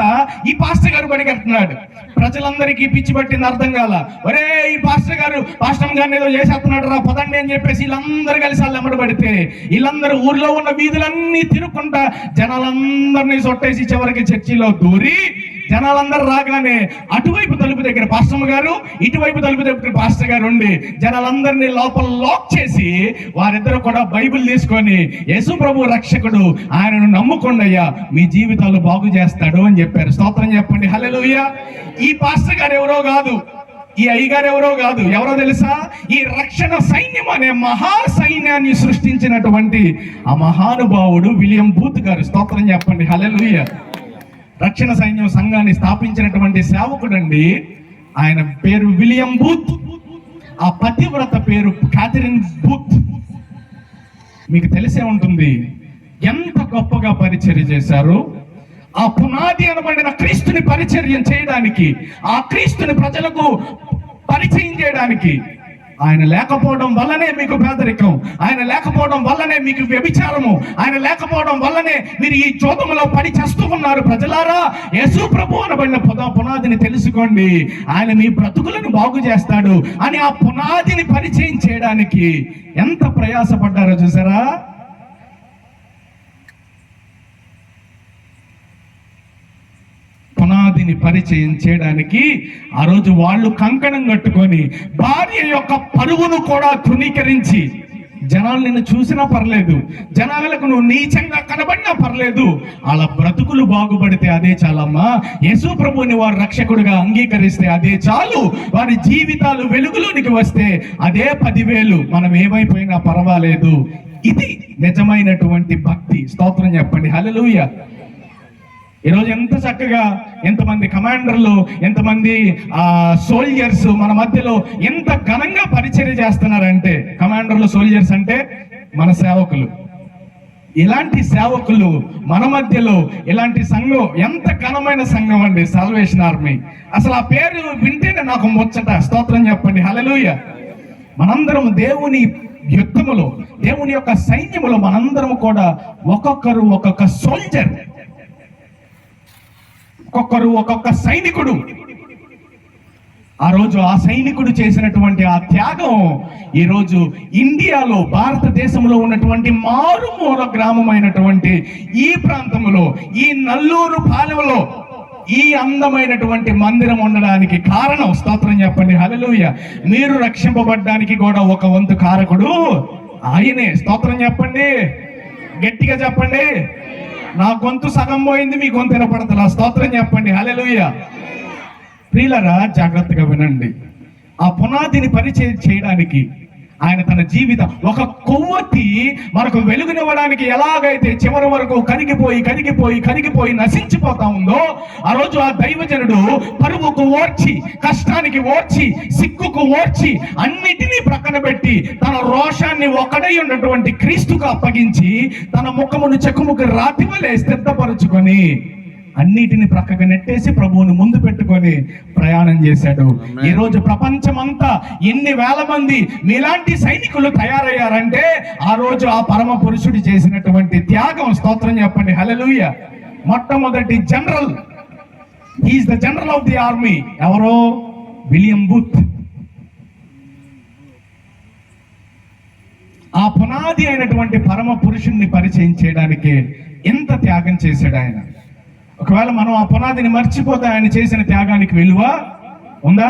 ఈ పాస్టర్ గారు పరిగెడుతున్నాడు. ప్రజలందరికీ పిచ్చి పట్టింది, అర్థం కాల. ఒరే ఈ పాస్టర్ గారిని ఏదో చేసేస్తున్నాడు రా పదండి అని చెప్పేసి వీళ్ళందరూ కలిసి వాళ్ళు ఎమ్మడబడితే వీళ్ళందరూ ఊర్లో ఉన్న వీధులన్నీ తిరుక్కుంటా జనాలందరినీ సొట్టేసి చివరికి చర్చిలో దూరి జనాలందరూ రాగానే అటువైపు తలుపు దగ్గర పాస్టమ్మ గారు, ఇటువైపు తలుపు దగ్గర పాస్టర్ గారు ఉండి జనాలందరినీ లోపల లాక్ చేసి వారిద్దరూ కూడా బైబిల్ తీసుకొని యేసు ప్రభు రక్షకుడు, ఆయనను నమ్ముకోండి అయ్యా మీ జీవితాలు బాగు చేస్తాడు అని చెప్పారు. స్తోత్రం చెప్పండి, హల్లెలూయా. ఈ పాస్టర్ గారు ఎవరో కాదు, ఈ అయ్యగారు ఎవరో కాదు, ఎవరో తెలుసా? ఈ రక్షణ సైన్యం అనే మహా సైన్యాన్ని సృష్టించినటువంటి ఆ మహానుభావుడు విలియం బూత్ గారు. స్తోత్రం చెప్పండి, హల్లెలూయా. రక్షణ సైన్యం సంఘాన్ని స్థాపించినటువంటి సేవకుడు అండి. ఆయన పేరు విలియం బూత్. ఆ పతివ్రత పేరు క్యాథరిన్ బూత్. మీకు తెలిసే ఉంటుంది ఎంత గొప్పగా పరిచర్య చేశారు. ఆ పునాది అనబడిన క్రీస్తుని పరిచర్యం చేయడానికి, ఆ క్రీస్తుని ప్రజలకు పరిచయం చేయడానికి ఆయన లేకపోవడం వల్లనే మీకు పేదరికం, ఆయన లేకపోవడం వల్లనే మీకు వ్యభిచారము, ఆయన లేకపోవడం వల్లనే మీరు ఈ జోదములో పడి చేస్తూ ఉన్నారు. ప్రజలారా, యేసు ప్రభు అనబడిన పునాదిని తెలుసుకోండి. ఆయన మీ బ్రతుకులను బాగు చేస్తాడు అని ఆ పునాదిని పరిచయం చేయడానికి ఎంత ప్రయాసపడ్డారో చూసారా. పునాదిని పరిచయం చేయడానికి ఆ రోజు వాళ్ళు కంకణం కట్టుకొని భార్య యొక్క పరువును కూడా తృణీకరించి, జనాలు నిన్ను చూసినా పర్లేదు, జనాలకు నువ్వు నీచంగా కనబడినా పర్లేదు, వాళ్ళ బ్రతుకులు బాగుపడితే అదే చాలమ్మా, యేసు ప్రభుని వారు రక్షకుడిగా అంగీకరిస్తే అదే చాలు, వారి జీవితాలు వెలుగులోనికి వస్తే అదే 10,000, మనం ఏమైపోయినా పర్వాలేదు. ఇది నిజమైనటువంటి భక్తి. స్తోత్రం చెప్పండి, హల్లెలూయా. ఈరోజు ఎంత చక్కగా ఎంతమంది కమాండర్లు, ఎంతమంది సోల్జర్స్ మన మధ్యలో ఎంత ఘనంగా పరిచర్య చేస్తున్నారంటే, కమాండర్లు సోల్జర్స్ అంటే మన సేవకులు. ఇలాంటి సేవకులు మన మధ్యలో, ఇలాంటి సంఘం ఎంత ఘనమైన సంఘం అండి సాల్వేషన్ ఆర్మీ. అసలు ఆ పేరు వింటేనే నాకు ముచ్చట. స్తోత్రం చెప్పండి, హల్లెలూయా. మనందరం దేవుని యుద్ధములో, దేవుని యొక్క సైన్యములో మనందరం కూడా ఒక్కొక్కరు ఒక్కొక్క సోల్జర్, ఒక్కొక్కరు ఒక్కొక్క సైనికుడు. ఆ రోజు ఆ సైనికుడు చేసినటువంటి ఆ త్యాగం ఈరోజు ఇండియాలో, భారతదేశంలో ఉన్నటువంటి మారుమూల గ్రామమైనటువంటి ఈ ప్రాంతంలో, ఈ నల్లూరు పాలెంలో ఈ అందమైనటువంటి మందిరం ఉండడానికి కారణం. స్తోత్రం చెప్పండి, హల్లెలూయా. మీరు రక్షింపబడ్డానికి కూడా ఒక వంతు కారకుడు ఆయనే. స్తోత్రం చెప్పండి, గట్టిగా చెప్పండి. నా గొంతు సగం పోయింది, మీ గొంతు వినపడతలా. స్తోత్రం చెప్పండి, హల్లెలూయా. ప్రియులారా, జాగ్రత్తగా వినండి. ఆ పునాదిని పరిచయం చేయడానికి ఆయన తన జీవితం, ఒక కొవ్వొత్తి మనకు వెలుగునివ్వడానికి ఎలాగైతే చివరి వరకు కరిగిపోయి నశించిపోతా ఉందో, ఆ రోజు ఆ దైవజనుడు పరువుకు ఓర్చి, కష్టానికి ఓర్చి, సిగ్గుకు ఓర్చి, అన్నిటినీ ప్రక్కన పెట్టి తన రోషాన్ని ఒకడై ఉన్నటువంటి క్రీస్తుకు అప్పగించి తన ముఖమును చెక్కుముకు రాతివలే స్థిరపరుచుకొని అన్నిటిని ప్రక్కగా నెట్టేసి ప్రభువుని ముందు పెట్టుకొని ప్రయాణం చేశాడు. ఈ రోజు ప్రపంచమంతా ఎన్ని వేల మంది మీలాంటి సైనికులు తయారయ్యారంటే ఆ రోజు ఆ పరమ పురుషుడు చేసినటువంటి త్యాగం. స్తోత్రం చెప్పండి, హల్లెలూయా. మొట్టమొదటి general, he is the general of the army. ఎవరో? William Booth. ఆ పునాది అయినటువంటి పరమ పురుషుణ్ణి పరిచయం చేయడానికి ఎంత త్యాగం చేశాడు ఆయన. ఒకవేళ మనం ఆ పునాదిని మర్చిపోతే ఆయన చేసిన త్యాగానికి విలువ ఉందా?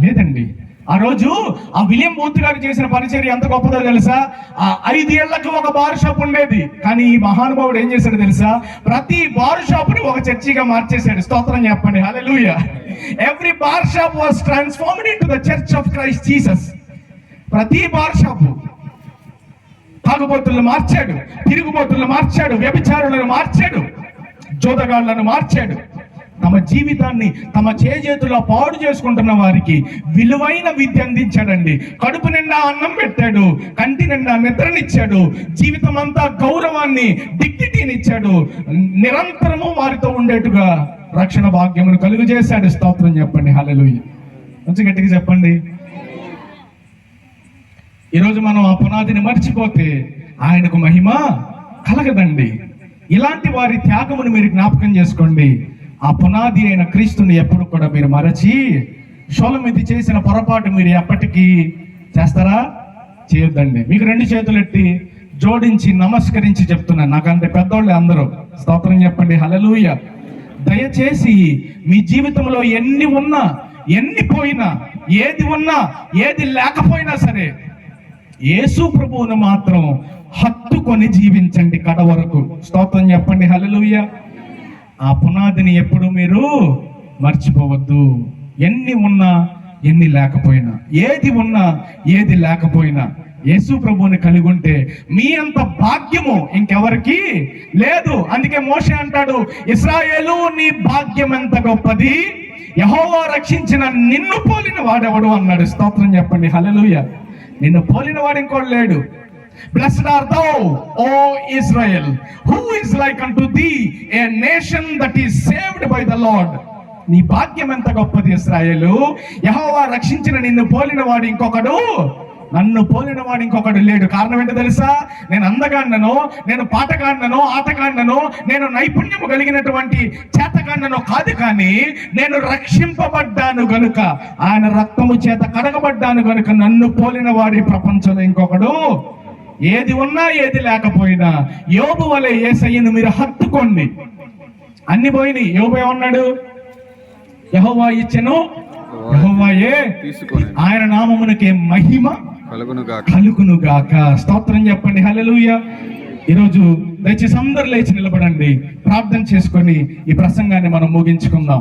లేదండి. ఆ రోజు ఆ విలియం బూత్ గారు చేసిన పరిచర్య ఎంత గొప్పదో తెలుసా? ఆ 5 ఏళ్లకు ఒక బార్ షాప్ ఉండేది, కానీ ఈ మహానుభావుడు ఏం చేశాడు తెలుసా? ప్రతి బార్ షాప్ ని ఒక చర్చిగా మార్చేశాడు. స్తోత్రం చెప్పండి, హల్లెలూయా. Every bar shop was transformed into the church of Christ Jesus. ప్రతి బార్ షాప్ తాగుబోతులను మార్చాడు, తిరుగుబోతులను మార్చాడు, వ్యభిచారులను మార్చాడు, జోదగాళ్లను మార్చాడు. తమ జీవితాన్ని తమ చేతుల్లో పాడు చేసుకుంటున్న వారికి విలువైన విద్య అందించాడండి. కడుపు నిండా అన్నం పెట్టాడు, కంటి నిండా నిద్రనిచ్చాడు, జీవితం అంతా గౌరవాన్ని, డిగ్నిటీని ఇచ్చాడు. నిరంతరము వారితో ఉండేట్టుగా రక్షణ భాగ్యమును కలుగు చేశాడు. స్తోత్రం చెప్పండి, హల్లెలూయా. కొంచెం గట్టిగా చెప్పండి. ఈరోజు మనం ఆ పునాదిని మర్చిపోతే ఆయనకు మహిమ కలగదండి. ఇలాంటి వారి త్యాగమును మీరు జ్ఞాపకం చేసుకోండి. ఆ పునాది అయిన క్రీస్తుని ఎప్పుడు కూడా మీరు మరచి, షోలమితి చేసిన పొరపాటు మీరు ఎప్పటికీ చేస్తారా? చేయొద్దండి. మీకు 2 చేతులు ఎత్తి జోడించి నమస్కరించి చెప్తున్నాను, నాకంటే పెద్దోళ్ళే అందరూ. స్తోత్రం చెప్పండి, హల్లెలూయా. దయచేసి మీ జీవితంలో ఎన్ని ఉన్నా, ఎన్ని పోయినా, ఏది ఉన్నా, ఏది లేకపోయినా సరే, యేసు ప్రభువును మాత్రం హత్తుకొని జీవించండి కడ వరకు. స్తోత్రం చెప్పండి, హల్లెలూయా. ఆ పునాదిని ఎప్పుడు మీరు మర్చిపోవద్దు. ఎన్ని ఉన్నా, ఎన్ని లేకపోయినా, ఏది ఉన్నా, ఏది లేకపోయినా యేసు ప్రభువుని కలిగి ఉంటే మీ అంత భాగ్యము ఇంకెవరికి లేదు. అందుకే మోషే అంటాడు, ఇశ్రాయేలు నీ భాగ్యం ఎంత గొప్పది, యెహోవా రక్షించిన నిన్ను పోలిన వాడెవడు అన్నాడు. స్తోత్రం చెప్పండి, హల్లెలూయా. నిన్ను పోలిన వాడు ఇంకోడు లేడు. Blessed art thou, O Israel, who is like unto thee, a nation that is saved by the Lord. నీ భాగ్యం ఎంత గొప్పది ఇశ్రాయేలు. యెహోవా రక్షించిన నిన్ను పోలిన వాడు ఇంకొకడు, నన్ను పోలిన వాడు ఇంకొకడు లేడు. కారణం ఏంటో తెలుసా? నేను అందగాండను, నేను పాటగాండను, ఆటగాండను, నేను నైపుణ్యము కలిగినటువంటి చేతగాండను కాదు, కానీ నేను రక్షింపబడ్డాను గనుక, ఆయన రక్తము చేత కడగబడ్డాను గనుక నన్ను పోలిన వాడి ప్రపంచంలో ఇంకొకడు ఏది ఉన్నా ఏది లేకపోయినా. యోబు వలె యేసయ్యను మీరు హత్తుకోండి. అన్ని పోయినాయి. యోబు ఏమన్నాడు? యెహోవా ఇచ్చెను, యెహోవాయే ఆయన నామమునకే మహిమ కలుగును గాక. స్తోత్రం చెప్పండి. హల్లెలూయా. ఈరోజు దయచేసి అందరూ లేచి నిలబడండి, ప్రార్థన చేసుకొని ఈ ప్రసంగాన్ని మనం ముగించుకుందాం.